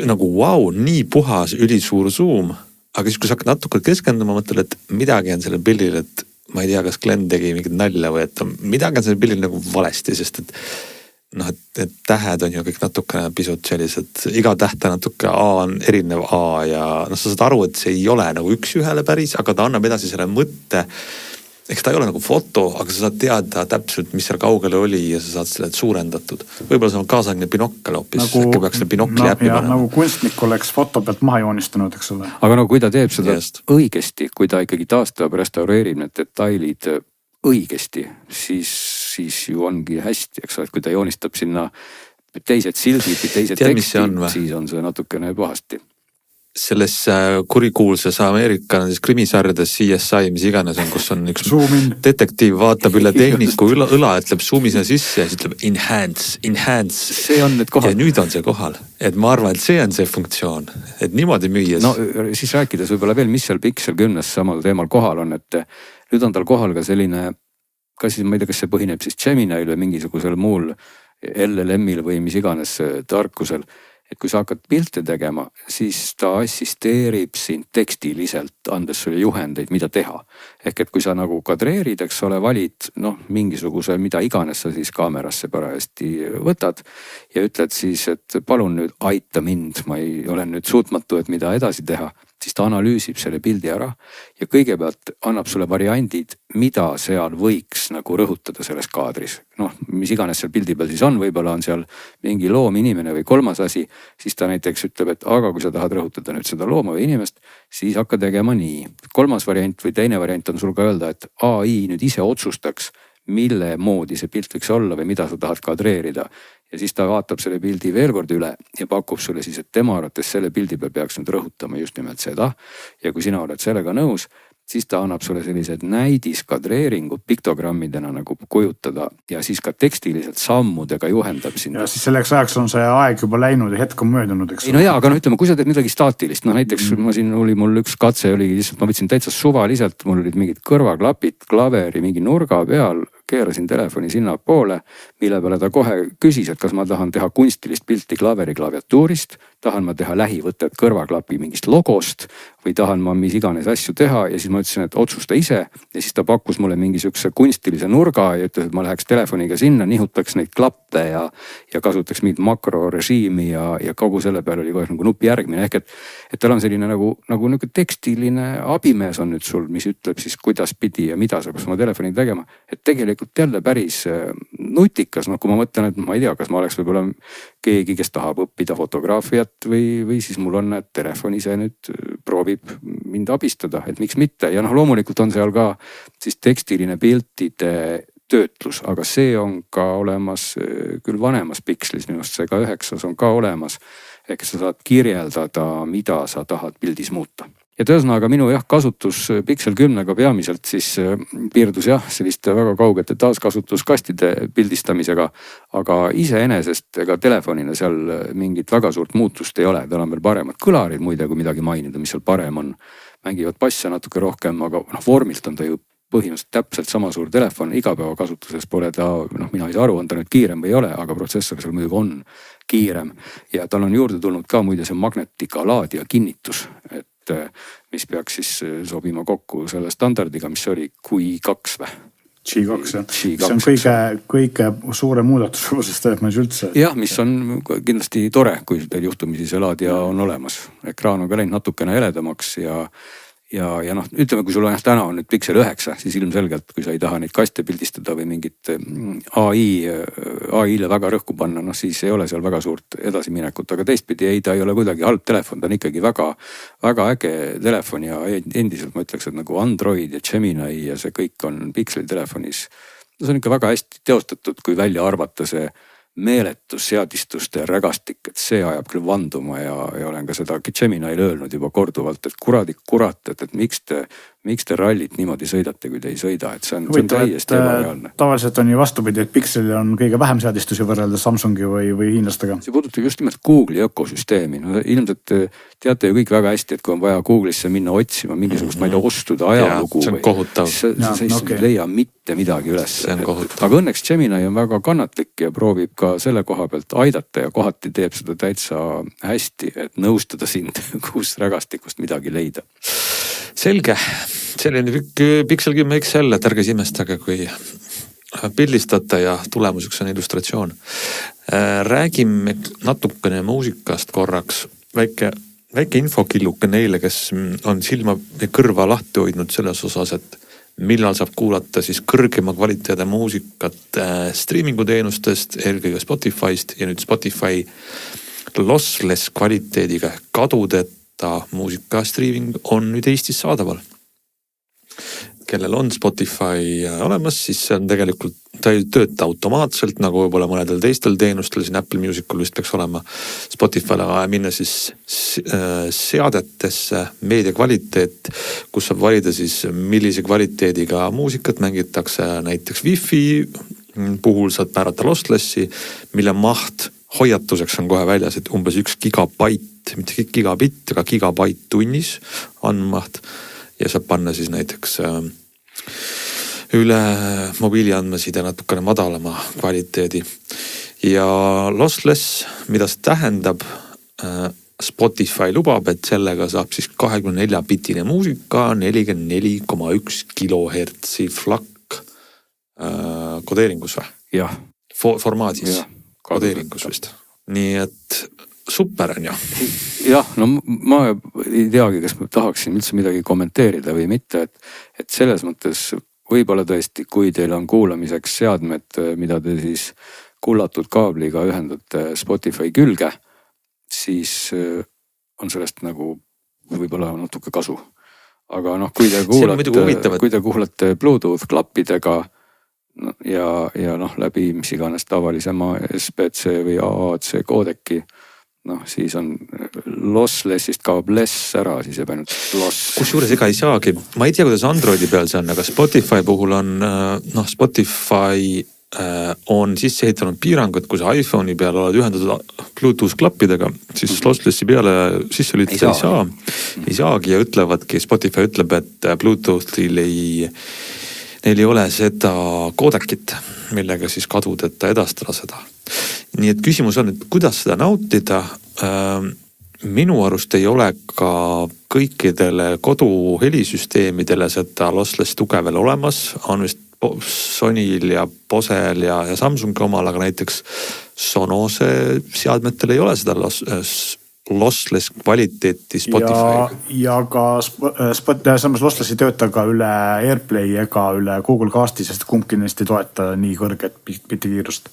nagu vau, nii puhas, ülisuur zoom, aga siis, kui sa hakkad natuke keskenduma, mõtled, et midagi on sellel pildil, et ma ei tea, kas Glenn tegi mingit nalja või et midagi on sellel pildil nagu valesti, sest et noh, et tähed on ju kõik natuke pisut sellised, iga täht on natuke A on erinev A ja noh, sa saad aru, et see ei ole nagu üks ühele päris, aga ta annab edasi selle mõtte. Eks ta ei ole nagu foto, aga sa saad teada täpselt, mis seal kaugele oli ja sa saad selle suurendatud. Võib-olla see on kaasaegne binokkel hoopis, äkki peaks selle binokli äppi panema. Nagu kunstnik oleks foto pealt maha joonistanud, eks ole. Aga no kui ta teeb seda õigesti, kui ta ikkagi taastab, restaureerib need detailid õigesti, siis ju ongi hästi, eks ole, et kui ta joonistab sinna teised sildid või teised tekstid, siis on see natukene pahasti. Selles kurikuulses Ameerika krimisarjades CSI, mis iganes on, kus on üks detektiiv vaatab üle tehniku õla, ütleb zoom'i sinna sisse ja siis ütleb enhance. See on need kohal. Ja nüüd on see kohal. Et ma arvan, et see on see funktsioon. Et niimoodi müües. No siis rääkides võib-olla veel, mis seal Pixel 10 samal teemal kohal on, et nüüd on tal kohal ka selline, kas siis ma ei tea, kas see põhineb siis Gemini'l või mingisugusel muul LLM-il või mis iganes tarkusel. Et kui sa hakkad pilte tegema, siis ta assisteerib sind tekstiliselt, andes sulle juhendeid, mida teha. Ehk et kui sa nagu kadreerid, eks ole, valid mingisuguse, mida iganes sa siis kaamerasse parajasti võtad ja ütled siis, et palun nüüd aita mind, ma ei ole nüüd suutmatu, et mida edasi teha. siis ta analüüsib selle pildi ära ja kõigepealt annab sulle variandid, mida seal võiks nagu rõhutada selles kaadris. Noh, mis iganes seal pildi peal siis on, võib-olla on seal mingi loom, inimene või kolmas asi, siis ta näiteks ütleb, et aga kui sa tahad rõhutada nüüd seda looma või inimest, siis hakka tegema nii. Kolmas variant või teine variant on sul ka öelda, et AI nüüd ise otsustaks, mille moodi see pilt võiks olla või mida sa tahad kadreerida. Ja siis ta vaatab selle pildi veel kord üle ja pakub sulle siis, et tema arvates selle pildi peal peaks nüüd rõhutama just nimelt seda. Ja kui sina oled sellega nõus, siis ta annab sulle sellised näidiskadreeringud piktogrammidena nagu kujutada ja siis ka tekstiliselt sammudega juhendab sind. Ja siis selleks ajaks on see aeg juba läinud ja hetk on möödunud, eks. Ei, no jaa, aga no ütleme, kui sa teed midagi staatilist, no näiteks mul üks katse oli, ma võtsin täitsa suvaliselt, mul olid mingid kõrvaklapid, klaveri mingi nurga peal, keerasin telefoni sinna poole, mille peale ta kohe küsis, et kas ma tahan teha kunstilist pilti klaveri klaviatuurist, tahan ma teha lähivõtet kõrvaklapi mingist logost või tahan ma mis iganes asju teha ja siis ma ütlesin, et otsusta ise ja siis ta pakkus mulle mingisuguse kunstilise nurga ja ütles, et ma läheks telefoniga sinna, nihutaks neid klappe ja kasutaks mingit makrorežiimi ja kogu selle peale oli kohe nagu nupi järgmine ehk et tal on selline nagu niisugune tekstiline abimees on nüüd sul, mis ütleb siis kuidas pidi ja mida sa peaks oma telefoni tegema, et tegelikult jälle päris nutikas, noh kui ma mõtlen, et ma ei tea, kas ma oleks võib-olla keegi, kes tahab õppida fotograafiat või siis mul on, et telefon ise nüüd proovib mind abistada, et miks mitte ja noh, loomulikult on seal ka siis tekstiline piltide töötlus, aga see on ka olemas küll vanemas pikslis, minu arust see ka 9 on ka olemas, ehk sa saad kirjeldada, mida sa tahad pildis muuta. Ja tõesõnaga minu kasutus Pixel 10-ga peamiselt siis piirdus selliste väga kaugete taaskasutuskastide pildistamisega, aga iseenesest ega telefonina seal mingit väga suurt muutust ei ole, tal on veel paremad kõlarid muide, kui midagi mainida, mis seal parem on. Mängivad basse natuke rohkem, aga vormilt on ta ju põhimõtteliselt täpselt sama suur telefon, igapäevakasutuses pole ta, mina ei saa aru, on ta nüüd kiirem või ei ole, aga protsessor seal muidugi on kiirem ja tal on juurde tulnud ka muide see magnetika laadija kinnitus, et mis peaks siis sobima kokku selle standardiga, mis oli Q2 või? G2, see on kõige suurem muudatus uuses telefonis üldse. Jah, mis on kindlasti tore, kui teil juhtumisi see laadija on olemas. Ekraan on ka läinud natukene heledamaks ja noh, ütleme, kui sul on täna on nüüd Pixel 9, siis ilmselgelt, kui sa ei taha neid kaste pildistada või mingit AI-le väga rõhku panna, noh siis ei ole seal väga suurt edasiminekut, aga teistpidi ei, ta ei ole kuidagi halb telefon, ta on ikkagi väga, väga äge telefon ja endiselt ma ütleks, et nagu Android ja Gemini ja see kõik on Pixeli telefonis. See on ikka väga hästi teostatud, kui välja arvata see meeletus seadistuste rägastik, et see ajab küll vanduma ja olen ka seda Geminile öelnud juba korduvalt, et kurat, et miks te rallit niimoodi sõidate, kui te ei sõida, et see on täiesti ebareaalne. Tavaliselt on ju vastupidi, et Pixelil on kõige vähem seadistusi võrreldes Samsungi või hiinlastega. See puudutab just nimelt Google'i ökosüsteemi. No, ilmselt teate ju kõik väga hästi, et kui on vaja Google'isse minna otsima mingisugust, ma ei tea, ostude ajalugu. See on kohutav. Sa ei leia mitte midagi üles. Aga õnneks Gemini on väga kannatlik ja proovib ka selle koha pealt aidata ja kohati teeb seda täitsa hästi, et nõustada sind, kus rägastikust midagi leida. Selge, selline Pixel 10 XL, et ärge imestage, kui pildistate ja tulemuseks on illustratsioon. Räägime natukene muusikast korraks, väike infokilluke neile, kes on silma ja kõrva lahti hoidnud selles osas, et millal saab kuulata siis kõrgema kvaliteedi muusikat streaminguteenustest, eelkõige Spotify'st ja nüüd Spotify lossless kvaliteediga kadudeta muusika streaming on nüüd Eestis saadaval. Kellel on Spotify olemas, siis see on tegelikult, ta ei tööta automaatselt, nagu võib-olla mõnedel teistel teenustel, siin Apple Musicul vist peaks olema Spotify'le minna siis seadetesse, meedia kvaliteet, kus saab valida siis millise kvaliteediga muusikat mängitakse, näiteks Wi-Fi puhul saad määrata losslessi, mille maht hoiatuseks on kohe väljas, et umbes 1 gigabait, mitte gigabitt, aga gigabait tunnis andmaht ja saab panna siis näiteks üle mobiiliandmeside natukene madalama kvaliteedi. Ja lossless, mida see tähendab, Spotify lubab, et sellega saab siis 24-bitine muusika, 44,1 kilohertsi FLAC kodeeringus või? Jah. Formaadis. Kodeeringus vist. Nii et super on ju. jah, no ma ei teagi, kas ma tahaksin üldse midagi kommenteerida või mitte, et selles mõttes võib-olla tõesti, kui teil on kuulamiseks seadmed, mida te siis kullatud kaabliga ühendate Spotify külge, siis on sellest nagu võib-olla natuke kasu. Aga noh, kui te kuulate Bluetooth klappidega ja noh läbi mis iganes tavalisema SBC või AAC koodeki, noh siis on losslessist kaob less ära, siis jääb ainult loss. Kusjuures ega ei saagi, ma ei tea, kuidas Androidi peal see on, aga Spotify puhul on Spotify on sisse ehitanud piirangud, kui sa iPhone'i peal oled ühendatud Bluetooth klappidega, siis losslessi peale sisse lülitada ei saagi ja ütlevadki, Spotify ütleb, et Bluetoothil neil ei ole seda koodekit, millega siis kadudeta edastada seda. Nii et küsimus on, et kuidas seda nautida. Minu arust ei ole ka kõikidele koduhelisüsteemidele seda lossless tuge veel olemas, on vist Sonyl ja Bosel ja Samsungi omal, aga näiteks Sonose seadmetel ei ole seda lossless kvaliteeti Spotify. Ja ka samas lossless ei tööta ka üle Airplay ega üle Google Casti, sest kumbki neist ei toeta nii kõrget bitikiirust.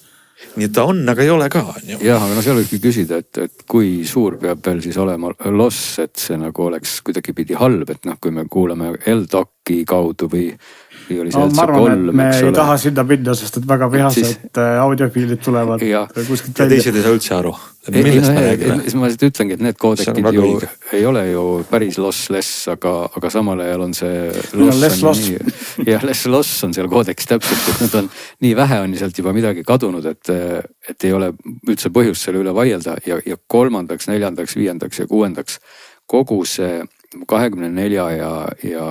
Nii ta on, aga ei ole ka. Jah, aga no seal võibki küsida, et kui suur peab veel siis olema loss, et see nagu oleks kuidagi pidi halb, et noh, kui me kuulame L-Docki kaudu või oli see ma arvan, et me ei taha sinna minna, sest et väga vihased audiofiilid tulevad kuskilt välja. Ja teised ei saa üldse aru. Ma siit ütlengi, et need koodekid ju ei ole ju päris lossless, aga samal ajal on see less loss on seal koodekis täpselt, et need on nii vähe on sealt juba midagi kadunud, et ei ole üldse põhjust selle üle vaielda ja 3., 4., 5. ja 6. kogu see 24 ja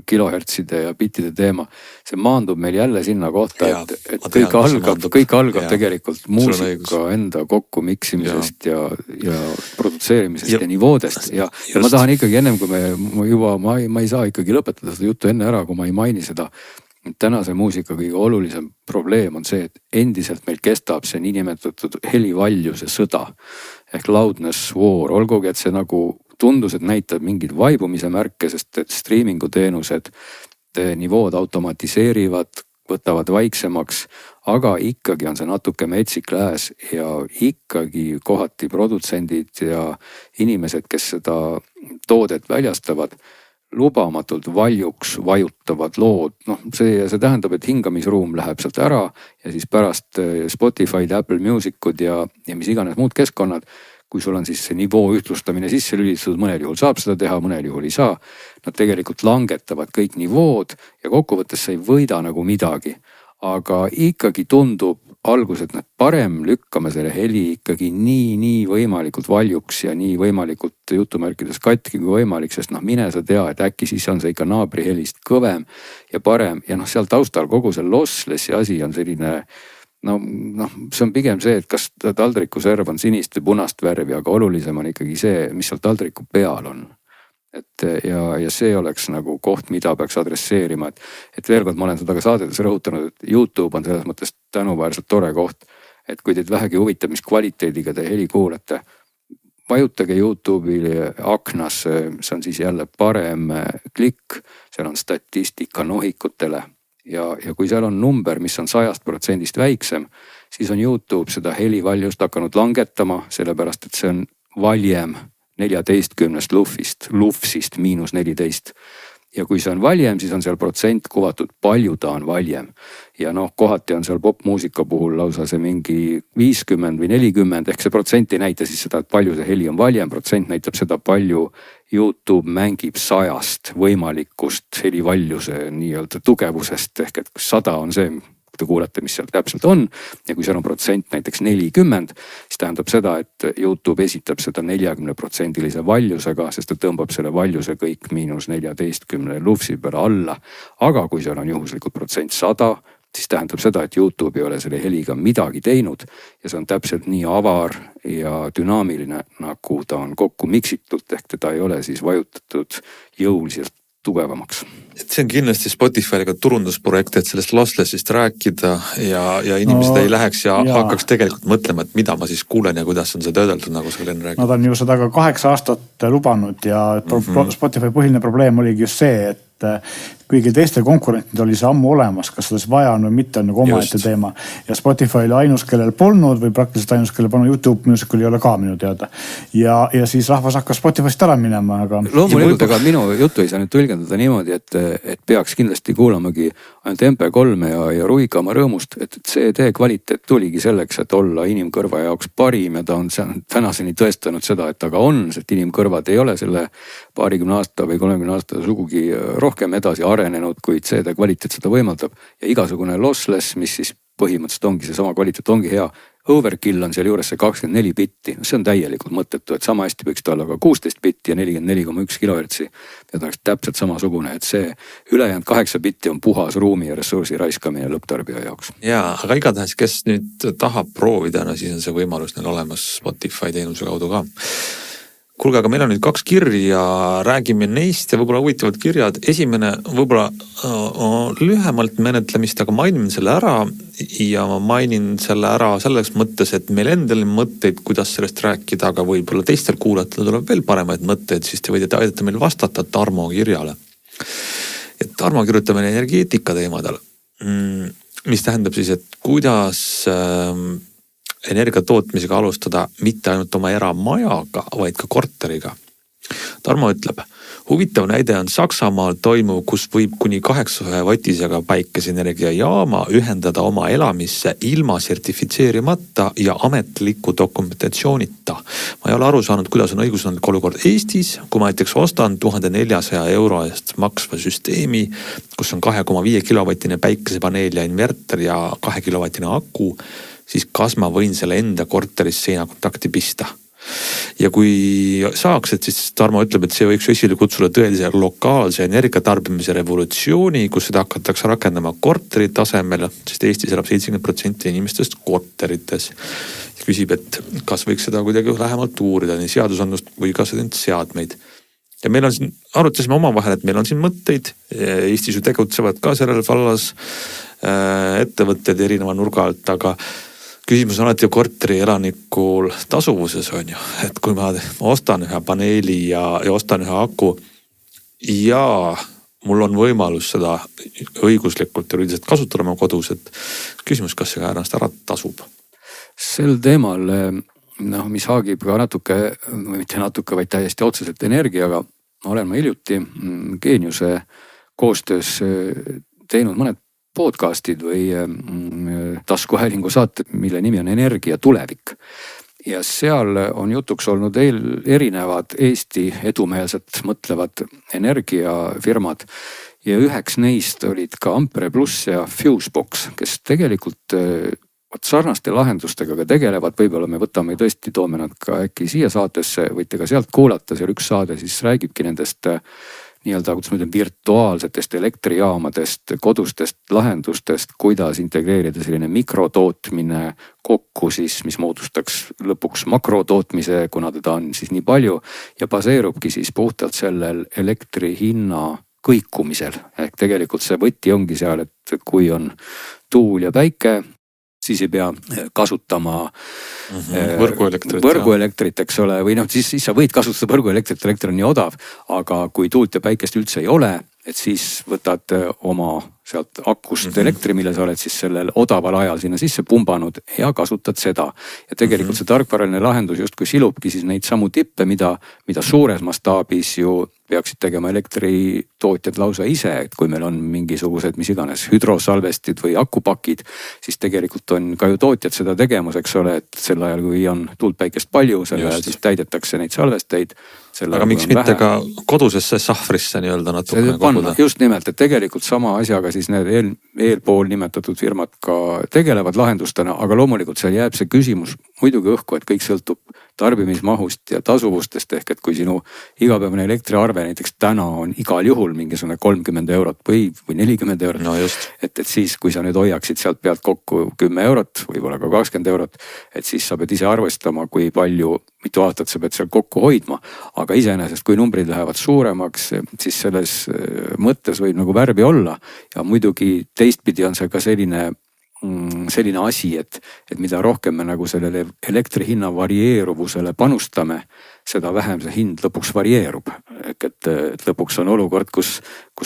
kilohertside ja bitide teema, see maandub meil jälle sinna kohta, et kõik algab tegelikult muusika enda kokku miksimisest ja produtseerimisest ja nivoodest ja ma tahan ikkagi ennem kui ma ei saa ikkagi lõpetada seda juttu enne ära, kui ma ei maini seda. Tänase muusika kõige olulisem probleem on see, et endiselt meil kestab see niinimetatud helivaljuse sõda ehk loudness war, olgugi et see nagu tundus, et näitab mingid vaibumise märke, sest et streamingu teenused nivood automatiseerivad, võtavad vaiksemaks, aga ikkagi on see natuke metsik lääs ja ikkagi kohati produtsendid ja inimesed, kes seda toodet väljastavad, lubamatult valjuks vajutavad lood. Noh, see tähendab, et hingamisruum läheb sealt ära ja siis pärast Spotify'd, Apple Music'ud ja mis iganes muud keskkonnad, kui sul on siis see nivoo ühtlustamine sisse lülitatud, mõnel juhul saab seda teha, mõnel juhul ei saa. Nad tegelikult langetavad kõik nivood ja kokkuvõttes sa ei võida nagu midagi. Aga ikkagi tundub algus, et parem lükkame selle heli ikkagi nii võimalikult valjuks ja nii võimalikult jutumärkides katki kui võimalik, sest mine sa tea, et äkki siis on see ikka naabri helist kõvem ja parem ja seal taustal kogu see losslessi asi on selline see on pigem see, et kas taldriku serv on sinist või punast värvi, aga olulisem on ikkagi see, mis seal taldriku peal on. Ja see oleks nagu koht, mida peaks adresseerima, et veel kord ma olen seda ka saadetes rõhutanud, et YouTube on selles mõttes tänuväärselt tore koht, et kui teid vähegi huvitab, mis kvaliteediga te heli kuulate, vajutage YouTube'i aknasse, see on siis jälle parem klikk, seal on statistika nohikutele. Ja kui seal on number, mis on 100% väiksem, siis on YouTube seda helivaljust hakanud langetama, sellepärast et see on valjem 14 lufsist -14. Ja kui see on valjem, siis on seal protsent kuvatud, palju ta on valjem. Ja kohati on seal popmuusika puhul lausa see mingi 50 või 40, ehk see protsent ei näita siis seda, et palju see heli on valjem, protsent näitab seda, palju YouTube mängib 100 võimalikust helivaljuse nii-öelda tugevusest, ehk et 100 on see, te kuulete, mis seal täpselt on ja kui seal on protsent näiteks 40, siis tähendab seda, et YouTube esitab seda 40% valjusega, sest ta tõmbab selle valjuse kõik -14 lufsi peale alla. Aga kui seal on juhuslikult protsent 100, siis tähendab seda, et YouTube ei ole selle heliga midagi teinud ja see on täpselt nii avar ja dünaamiline, nagu ta on kokku miksitud, ehk teda ei ole siis vajutatud jõuliselt tugevamaks. et see on kindlasti Spotify'ga turundusprojekt, et sellest lossless'ist rääkida ja inimesed ei läheks ja hakkaks tegelikult mõtlema, et mida ma siis kuulen ja kuidas on see töödeldud, nagu sa Glen räägid. Nad on ju seda ka 8 aastat lubanud ja Spotify põhiline probleem oligi just see, et kõigil teistel konkurentidel oli see ammu olemas, kas seda vaja on või mitte, on nagu omaette teema. Ja Spotify oli ainus, kellel polnud või praktiliselt ainus, kellel polnud YouTube Musical ei ole ka minu teada. Ja siis rahvas hakkas Spotify'st ära minema, aga... Loomulikult, aga minu juttu ei saa nüüd tõlgendada niimoodi, et peaks kindlasti kuulamagi ainult MP3 ja ruiga oma rõõmust, et CD kvaliteet tuligi selleks, et olla inimkõrva jaoks parim ja ta on tänaseni tõestanud seda, et aga on, et inimkõrvad ei ole selle 20 aasta või 30 aasta sugugi rohkem edasi arenenud, kuid CD kvaliteet seda võimaldab ja igasugune lossless, mis siis põhimõtteliselt ongi see sama kvaliteet, ongi hea. Overkill on seal juures see 24 bitti, see on täielikult mõttetu, et sama hästi võiks ta olla ka 16 bitti ja 44,1 kHz ja ta oleks täpselt samasugune, et see ülejäänud 8 bitti on puhas ruumi ja ressursi raiskamine lõpptarbija jaoks. Jaa, aga igatahes, kes nüüd tahab proovida, no siis on see võimalus neil olemas Spotify teenuse kaudu ka. Kuulge, aga meil on nüüd 2 kirja, räägime neist ja võib-olla huvitavad kirjad. Esimene võib-olla lühemalt menetlemist, aga mainin selle ära ja ma mainin selle ära selleks mõttes, et meil endal mõtteid, kuidas sellest rääkida, aga võib-olla teistel kuulatada tuleb veel paremaid mõtteid, siis te võite aidata meil vastata Tarmo kirjale. Ja Tarmo kirjutab meil energeetika teemadel, mis tähendab siis, et kuidas... energiatootmisega alustada mitte ainult oma eramajaga, vaid ka korteriga. Tarmo ütleb, huvitav näide on Saksamaal toimuv, kus võib kuni 8 vatisega päikeseenergiajaama ühendada oma elamisse ilma sertifitseerimata ja ametliku dokumentatsioonita. Ma ei ole aru saanud, kuidas on õigusandlik olukord Eestis, kui ma näiteks ostan 1400 € eest maksva süsteemi, kus on 2,5 kilovatine päikesepaneel ja inverter ja 2 kilovatine aku, siis kas ma võin selle enda korteris seinakontakti pista. Ja kui saaks, et siis Tarmo ütleb, et see võiks esile kutsuda tõelise lokaalse energiatarbimise revolutsiooni, kus seda hakatakse rakendama korteri tasemel, sest Eestis elab 70% inimestest korterites. Küsib, et kas võiks seda kuidagi lähemalt uurida, nii seadusandlust või ka seadmeid. Ja meil on siin, arutasime omavahel, et meil on siin mõtteid, Eestis ju tegutsevad ka sellel vallas ettevõtted erineva nurga alt, aga küsimus on alati ju korteri elanikul tasuvuses on ju, et kui ma ostan ühe paneeli ja ostan ühe aku ja mul on võimalus seda õiguslikult ja üldiselt kasutada oma kodus, et küsimus, kas see ennast ära tasub? Sel teemal, mis haagib ka natuke, mitte natuke, vaid täiesti otseselt energiaga, olen ma hiljuti Geeniuse koostöös teinud mõned podcastid või taskuhäälingu saated, mille nimi on Energia tulevik. Ja seal on jutuks olnud erinevad Eesti edumeelset mõtlevad energiafirmad ja üheks neist olid ka Ampere Plus ja Fusebox, kes tegelikult sarnaste lahendustega ka tegelevad, võib-olla me võtame tõesti, toome nad ka äkki siia saatesse, võite ka sealt kuulata, seal üks saade siis räägibki nendest nii-öelda, kuidas ma ütlen, virtuaalsetest elektrijaamadest, kodustest lahendustest, kuidas integreerida selline mikrotootmine kokku siis, mis moodustaks lõpuks makrotootmise, kuna teda on siis nii palju ja baseerubki siis puhtalt sellel elektri hinna kõikumisel. Ehk tegelikult see võti ongi seal, et kui on tuul ja päike, siis ei pea kasutama võrguelektrit, eks ole, või siis sa võid kasutada võrguelektrit, elekter on nii odav, aga kui tuult ja päikest üldse ei ole, et siis võtad oma sealt akust elektri, mille sa oled siis sellel odaval ajal sinna sisse pumbanud ja kasutad seda. Ja tegelikult see tarkvaraline lahendus justkui silubki siis neid samu tippe, mida suures mastaabis ju peaksid tegema elektritootjad lausa ise, et kui meil on mingisugused mis iganes hüdrosalvestid või akupakid, siis tegelikult on ka ju tootjad seda tegemas, eks ole, et sel ajal, kui on tuult päikest palju, sel ajal siis täidetakse neid salvesteid. Aga miks mitte ka kodusesse sahvrisse nii-öelda natukene koguda? Just nimelt, et tegelikult sama asjaga siis need eelpool nimetatud firmad ka tegelevad lahendustena, aga loomulikult seal jääb see küsimus muidugi õhku, et kõik sõltub tarbimismahust ja tasuvustest ehk et kui sinu igapäevane elektriarve näiteks täna on igal juhul mingisugune 30 eurot või 40 eurot. No just. Et siis, kui sa nüüd hoiaksid sealt pealt kokku 10 eurot, võib-olla ka 20 eurot, et siis sa pead ise arvestama, kui palju, mitu aastat sa pead seal kokku hoidma. Aga iseenesest, kui numbrid lähevad suuremaks, siis selles mõttes võib nagu värvi olla. Ja muidugi teistpidi on see ka selline asi, et mida rohkem me nagu sellele elektri hinna varieeruvusele panustame, seda vähem see hind lõpuks varieerub. Et lõpuks on olukord, kus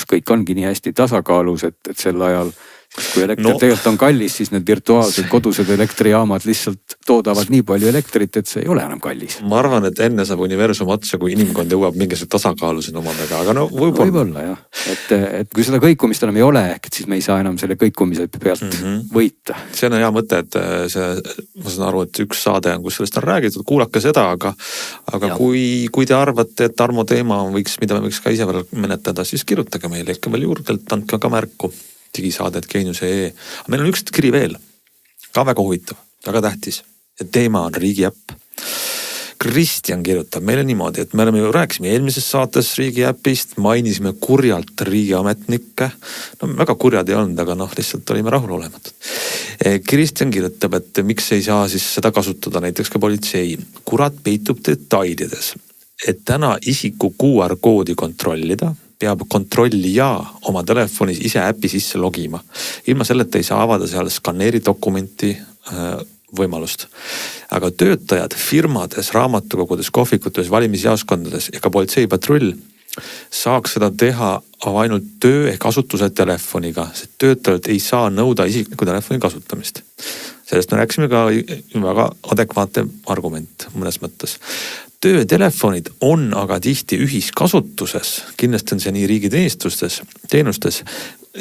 kõik ongi nii hästi tasakaalus, et sel ajal, kui elekter tegelikult on kallis, siis need virtuaalsed kodused elektrijaamad lihtsalt toodavad nii palju elektrit, et see ei ole enam kallis. Ma arvan, et enne saab universum otsa, kui inimkond jõuab mingisuguse tasakaalu siin omadega, aga no võib-olla jah. Et kui seda kõikumist enam ei ole, ehk siis me ei saa enam selle kõikumise pealt võita. See on hea mõte, et ma saan aru, et üks saade on, kus sellest on räägitud, kuulake seda, aga kui te arvate, et Tarmo teema on mida me võiks ka ise veel menetleda, siis kirjutage meile ikka veel juurdelt, andke ka märku. Digisaadet Geenius.ee. Meil on üks kiri veel, ka väga huvitav, väga tähtis ja teema on riigi äpp. Kristjan kirjutab meile niimoodi, et me rääkisime eelmises saates riigi äpist, mainisime kurjalt riigiametnikke. No väga kurjad ei olnud, aga lihtsalt olime rahulolematud. Kristjan kirjutab, et miks ei saa siis seda kasutada näiteks ka politsei. Kurat peitub detailides, et täna isiku QR-koodi kontrollida peab kontrollija oma telefonis ise äpi sisse logima. Ilma selleta ei saa avada seal skaneeri dokumenti võimalust. Aga töötajad firmades, raamatukogudes, kohvikutes, valimisjaoskondades ja ka politseipatrull saaks seda teha ainult töö ehk asutuse telefoniga, sest töötajalt ei saa nõuda isikliku telefoni kasutamist. Sellest me rääkisime ka väga adekvaatne argument mõnes mõttes. Töötelefonid on aga tihti ühiskasutuses, kindlasti on see nii riigiteenistustes,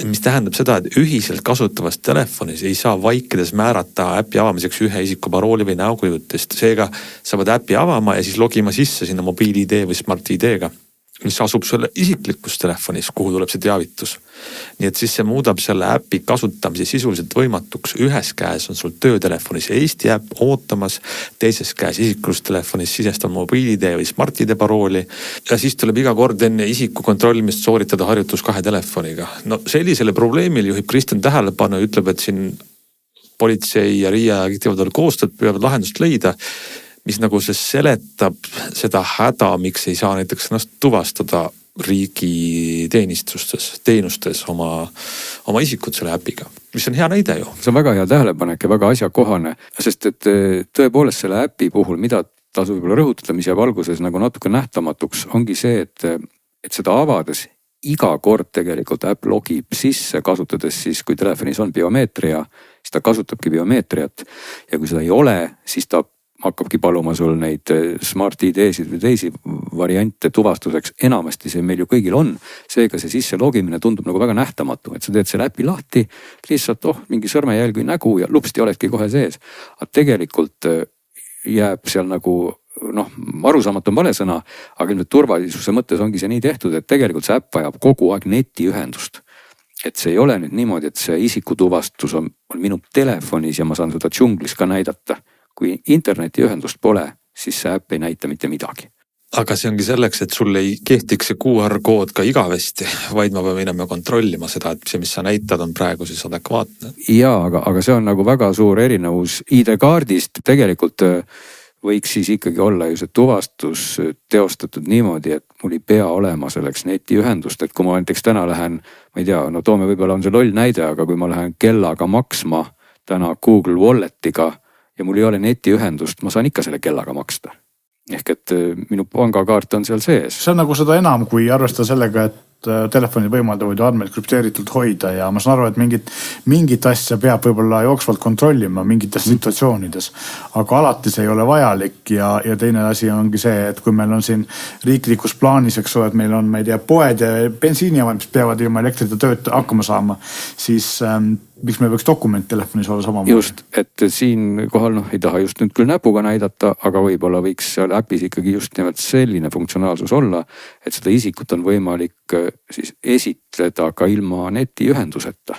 mis tähendab seda, et ühiselt kasutavast telefonis ei saa vaikides määrata äpi avamiseks ühe isiku parooli või näokujutist. Seega sa pead äpi avama ja siis logima sisse sinna mobiil-ID või smart-ID-ga, mis asub sulle isiklikus telefonis, kuhu tuleb see teavitus. Nii et siis see muudab selle äpi kasutamise sisuliselt võimatuks. Ühes käes on sul töötelefonis Eesti äpp ootamas, teises käes isiklikus telefonis sisestab mobiil-ID või smart-ID parooli ja siis tuleb iga kord enne isiku kontrollimist sooritada harjutus 2 telefoniga. No sellisele probleemil juhib Kristjan tähelepanu ja ütleb, et siin politsei ja RIA teevad koostööd, püüavad lahendust leida, mis nagu see seletab seda häda, miks ei saa näiteks ennast tuvastada riigi teenustes oma isikut selle äpiga, mis on hea näide ju. See on väga hea tähelepanek ja väga asjakohane, sest et tõepoolest selle äpi puhul, mida tasub võib-olla rõhutada, mis jääb alguses nagu natuke nähtamatuks, ongi see, et seda avades iga kord tegelikult äpp logib sisse, kasutades siis, kui telefonis on biomeetria, siis ta kasutabki biomeetriat ja kui seda ei ole, siis ta hakkabki paluma sul neid smart ID-sid või teisi variante tuvastuseks. Enamasti see meil ju kõigil on. Seega see sisse logimine tundub nagu väga nähtamatu, et sa teed selle äpi lahti, lihtsalt mingi sõrmejälg või nägu ja lupsti oledki kohe sees. Aga tegelikult jääb seal nagu, arusaamatu on vale sõna, aga ilmselt turvalisuse mõttes ongi see nii tehtud, et tegelikult see äpp vajab kogu aeg netiühendust. Et see ei ole nüüd niimoodi, et see isikutuvastus on minu telefonis ja ma saan seda džunglis ka näidata. Kui internetiühendust pole, siis see äpp ei näita mitte midagi. Aga see ongi selleks, et sul ei kehtiks see QR-kood ka igavesti, vaid ma pean minema kontrollima seda, et see, mis sa näitad, on praegu siis adekvaatne. Jaa, aga see on nagu väga suur erinevus ID-kaardist. Tegelikult võiks siis ikkagi olla ju see tuvastus teostatud niimoodi, et mul ei pea olema selleks netiühendust, et kui ma näiteks täna lähen, ma ei tea, toome võib-olla on see loll näide, aga kui ma lähen kellaga maksma täna Google Walletiga ja mul ei ole netiühendust, ma saan ikka selle kellaga maksta. Ehk et minu pangakaart on seal sees. See on nagu seda enam, kui arvestada sellega, et telefonid võimaldavad andmeid krüpteeritult hoida ja ma saan aru, et mingit asja peab võib-olla jooksvalt kontrollima mingites situatsioonides, aga alati see ei ole vajalik ja teine asi ongi see, et kui meil on siin riiklikus plaanis, eks ole, et meil on, ma ei tea, poed ja bensiinijaamad, mis peavad ilma elektrita tööd hakkama saama, siis miks me võiks dokument telefonis olla samamoodi? Just, et siin kohal ei taha just nüüd küll näpuga näidata, aga võib-olla võiks seal äpis ikkagi just nimelt selline funktsionaalsus olla, et seda isikut on võimalik siis esitleda ka ilma netiühenduseta.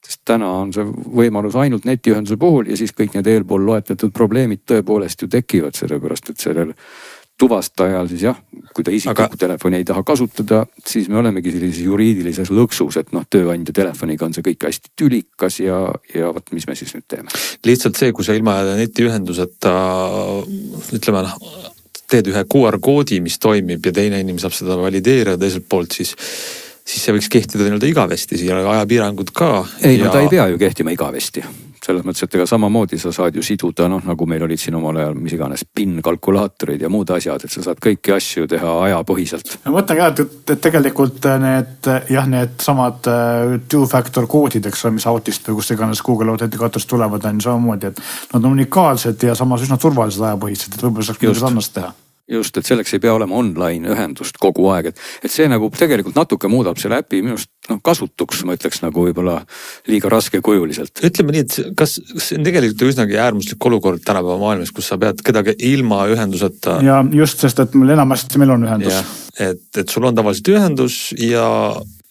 sest täna on see võimalus ainult netiühenduse puhul ja siis kõik need eelpool loetletud probleemid tõepoolest ju tekivad, sellepärast et sellel tuvastajal siis jah, kui ta isiklikku telefoni ei taha kasutada, siis me olemegi sellises juriidilises lõksus, et noh, tööandja telefoniga on see kõik hästi tülikas ja vot mis me siis nüüd teeme. Lihtsalt see, kui sa ilma netiühenduseta ütleme, teed ühe QR-koodi, mis toimib ja teine inimene saab seda valideerida teiselt poolt, siis see võiks kehtida nii-öelda igavesti, siia ajapiirangud ka. Ei, no ta ei pea ju kehtima igavesti. Selles mõttes, et ega samamoodi sa saad ju siduda, noh nagu meil olid siin omal ajal, mis iganes PIN-kalkulaatorid ja muud asjad, et sa saad kõiki asju teha ajapõhiselt. Ma mõtlen ka, et tegelikult need samad two-factor koodid, eks, mis autist või kus iganes Google Authenticatorist tulevad, on samamoodi, et nad on unikaalsed ja samas üsna turvalised ajapõhised, et võib-olla saaks midagi sarnast teha. Just, et selleks ei pea olema online ühendust kogu aeg, et see nagu tegelikult natuke muudab selle äpi minust kasutuks, ma ütleks nagu võib-olla liiga raskekujuliselt. Ütleme nii, et kas see on tegelikult üsnagi äärmuslik olukord tänapäeva maailmas, kus sa pead kedagi ilma ühenduseta. Ja just, sest et meil enamasti meil on ühendus. Et sul on tavaliselt ühendus ja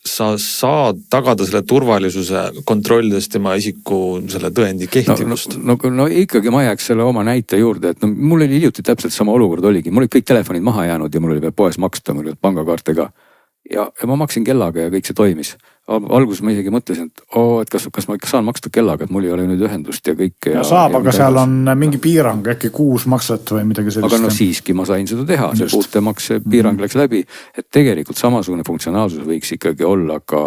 sa saad tagada selle turvalisuse kontrollides tema isiku selle tõendi kehtivust. No ikkagi ma jääks selle oma näite juurde, et mul oli hiljuti täpselt sama olukord oligi. Mul olid kõik telefonid maha jäänud ja mul oli veel poes maksta, mul oli pangakaarte ka. Ja ma maksin kellaga ja kõik see toimis. Alguses ma isegi mõtlesin, et kas ma ikka saan maksta kellaga, et mul ei ole nüüd ühendust ja kõik. Ja saab, aga seal on mingi piirang, äkki 6 maksat või midagi sellist. Aga no siiski ma sain seda teha, see puutemakse piirang läks läbi, et tegelikult samasugune funktsionaalsus võiks ikkagi olla ka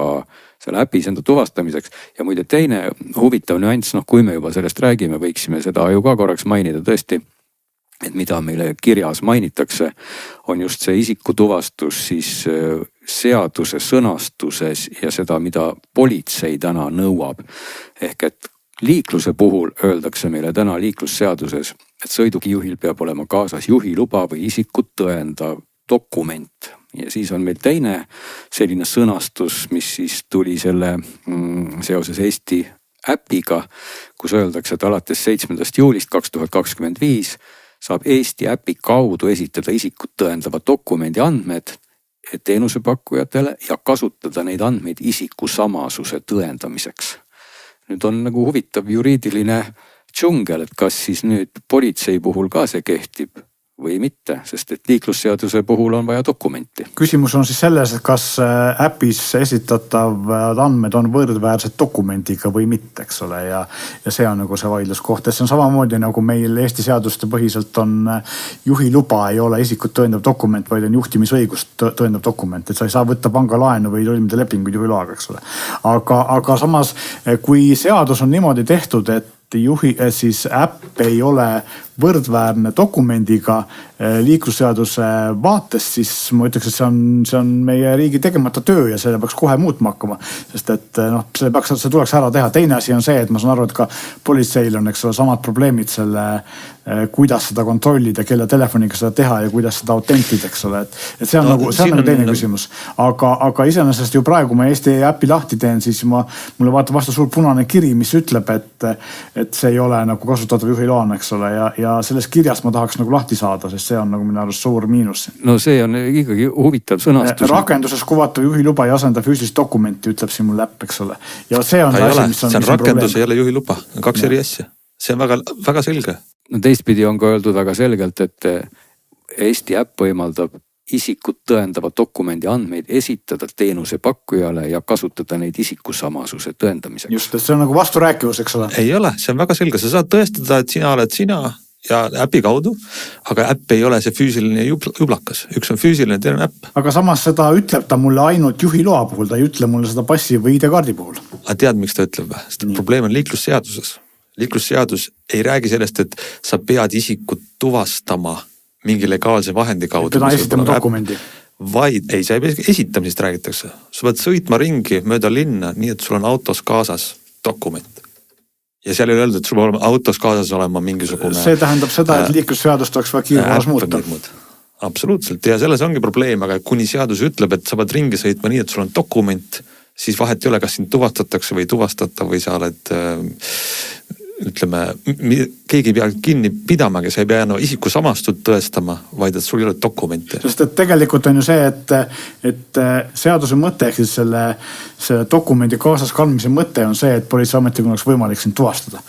selle äpis enda tuvastamiseks. Ja muide teine huvitav nüanss, kui me juba sellest räägime, võiksime seda ju ka korraks mainida tõesti, et mida meile kirjas mainitakse, on just see isikutuvastus siis seaduse sõnastuses ja seda, mida politsei täna nõuab. Ehk et liikluse puhul öeldakse meile täna liiklusseaduses, et sõidukijuhil peab olema kaasas juhiluba või isikut tõendav dokument. Ja siis on meil teine selline sõnastus, mis siis tuli selle seoses Eesti äpiga, kus öeldakse, et alates 7. juulist 2025 saab Eesti äpi kaudu esitada isikut tõendava dokumendi andmed teenusepakkujatele ja kasutada neid andmeid isiku samasuse tõendamiseks. Nüüd on nagu huvitav juriidiline džungel, et kas siis nüüd politsei puhul ka see kehtib või mitte, sest et liiklusseaduse puhul on vaja dokumenti. Küsimus on siis selles, et kas äpis esitatav andmed on võrdväärsed dokumendiga või mitte, eks ole, ja see on nagu see vaidluskoht, et see on samamoodi nagu meil Eesti seaduste põhiselt on juhiluba ei ole isikut tõendav dokument, vaid on juhtimisõigust tõendav dokument, et sa ei saa võtta pangalaenu või sõlmida lepinguid juhiloaga, eks ole. Aga samas, kui seadus on niimoodi tehtud, et siis äpp ei ole võrdväärne dokumendiga liiklusseaduse vaatest, siis ma ütleks, et see on meie riigi tegemata töö ja selle peaks kohe muutma hakkama. Sest et see tuleks ära teha. Teine asi on see, et ma saan aru, et ka politseil on samad probleemid selle, kuidas seda kontrollida, kelle telefoniga seda teha ja kuidas seda autentida, eks ole. Et see on nagu teine küsimus. Aga iseenesest ju praegu ma Eesti äppi lahti teen, siis mulle vaatab vastu suur punane kiri, mis ütleb, et see ei ole nagu kasutatav juhiloana, eks ole. Ja sellest kirjast ma tahaks nagu lahti saada, sest see on nagu minu arust suur miinus. No see on ikkagi huvitav sõnastus. Rakenduses kuvatav juhiluba ei asenda füüsilist dokumenti, ütleb siin mul äpp, eks ole. Ja see on asi, mis on rakendus ei ole juhiluba, 2 eri asja. See on väga selge. No teistpidi on ka öeldud väga selgelt, et Eesti äpp võimaldab isikut tõendava dokumendi andmeid esitada teenusepakkujale ja kasutada neid isiku samasuse tõendamiseks. Just, et see on nagu vasturääkivus, eks ole. Ei ole, see on väga selge. Sa saad tõestada, et sina oled sina ja äpi kaudu, aga äpp ei ole see füüsiline jublakas. Üks on füüsiline, teine on äpp. Aga samas seda ütleb ta mulle ainult juhiloa puhul, ta ei ütle mulle seda passi või ID-kaardi puhul. Aga tead, miks ta ütleb? Sest probleem on liiklusseaduses. Liiklusseadus ei räägi sellest, et sa pead isikut tuvastama mingi legaalse vahendi kaudu. Teda esitama dokumendi. Vaid ei, sa ei pea esitamisest räägitakse. Sa pead sõitma ringi mööda linna, nii et sul on autos kaasas dokument. Ja seal ei öeldud, et sul on autos kaasas olema mingisugune... See tähendab seda, et liiklusseadust oleks vaja kiirkorras muuta. Absoluutselt. Ja selles ongi probleem, aga kuni seadus ütleb, et sa pead ringi sõitma nii, et sul on dokument, siis vahet ei ole, kas sind tuvastatakse või tuvastata või sa oled ütleme, keegi ei pea kinni pidama, kes ei pea isikusamastut tõestama, vaid et sul ei ole dokumenti. Sest et tegelikult on ju see, et seaduse mõte ehk siis selle dokumendi kaasas kandmise mõte on see, et politseiametnikul oleks võimalik sind tuvastada.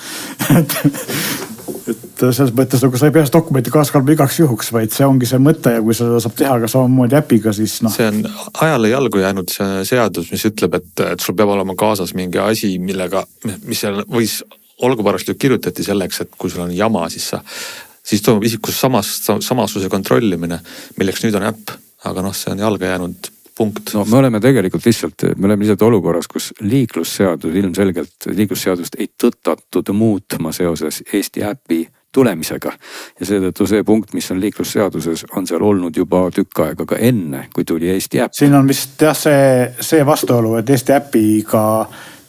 et selles mõttes nagu sa ei pea seda dokumenti kaasa kandma igaks juhuks, vaid see ongi see mõte ja kui seda saab teha ka samamoodi äpiga, siis noh. See on ajale jalgu jäänud see seadus, mis ütleb, et sul peab olema kaasas mingi asi, mis seal võis algupärast kirjutati selleks, et kui sul on jama, siis toimub isikus samasuse kontrollimine, milleks nüüd on äpp, aga noh, see on jalga jäänud punkt. No me oleme tegelikult lihtsalt olukorras, kus liiklusseadust ei tõtatud muutma seoses Eesti äpi tulemisega. Ja seetõttu see punkt, mis on liiklusseaduses, on seal olnud juba tükk aega ka enne, kui tuli Eesti äpp. Siin on vist jah see vastuolu, et Eesti äpiga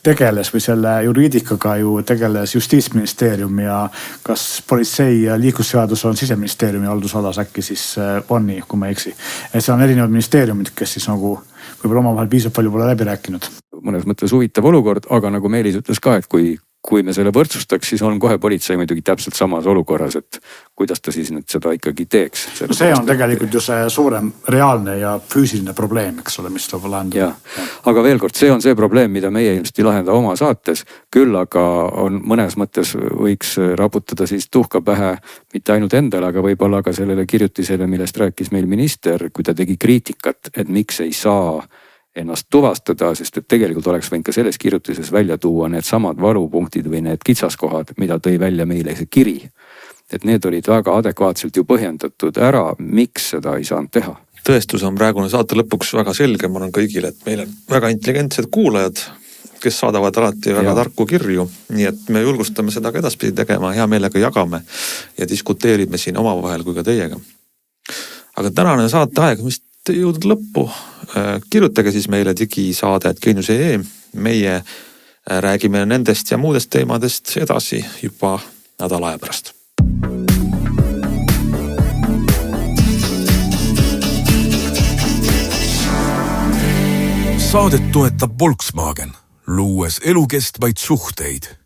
tegeles või selle juriidikaga ju tegeles Justiitsministeerium ja kas politsei ja liiklusseadus on Siseministeeriumi haldusalas äkki siis on nii, kui ma ei eksi. Et see on erinevad ministeeriumid, kes siis nagu võib-olla omavahel piisab palju pole läbi rääkinud. Mõnes mõttes huvitav olukord, aga nagu Meelis ütles ka, et kui me selle võrdsustaks, siis on kohe politsei muidugi täpselt samas olukorras, et kuidas ta siis nüüd seda ikkagi teeks. No see on tegelikult ju see suurem reaalne ja füüsiline probleem, eks ole, mis tuleb lahendada. Aga veel kord, see on see probleem, mida meie ilmselt ei lahenda oma saates, küll aga on mõnes mõttes võiks raputada siis tuhka pähe mitte ainult endale, aga võib-olla ka sellele kirjutisele, millest rääkis meil minister, kui ta tegi kriitikat, et miks ei saa ennast tuvastada, sest et tegelikult oleks võinud ka selles kirjutises välja tuua need samad valupunktid või need kitsaskohad, mida tõi välja meile see kiri. Et need olid väga adekvaatselt ju põhjendatud ära, miks seda ei saanud teha. Tõestus on praegune saate lõpuks väga selge, ma olen kõigile, et meil on väga intelligentsed kuulajad, kes saadavad alati väga tarku kirju, nii et me julgustame seda ka edaspidi tegema, hea meelega jagame ja diskuteerime siin omavahel kui ka teiega. Aga tänane saateaeg vist jõudnud lõppu. Kirjutage siis meile digisaade@geenius.ee. Meie räägime nendest ja muudest teemadest edasi juba nädala aja pärast. Saadet toetab Volkswagen, luues elukestvaid suhteid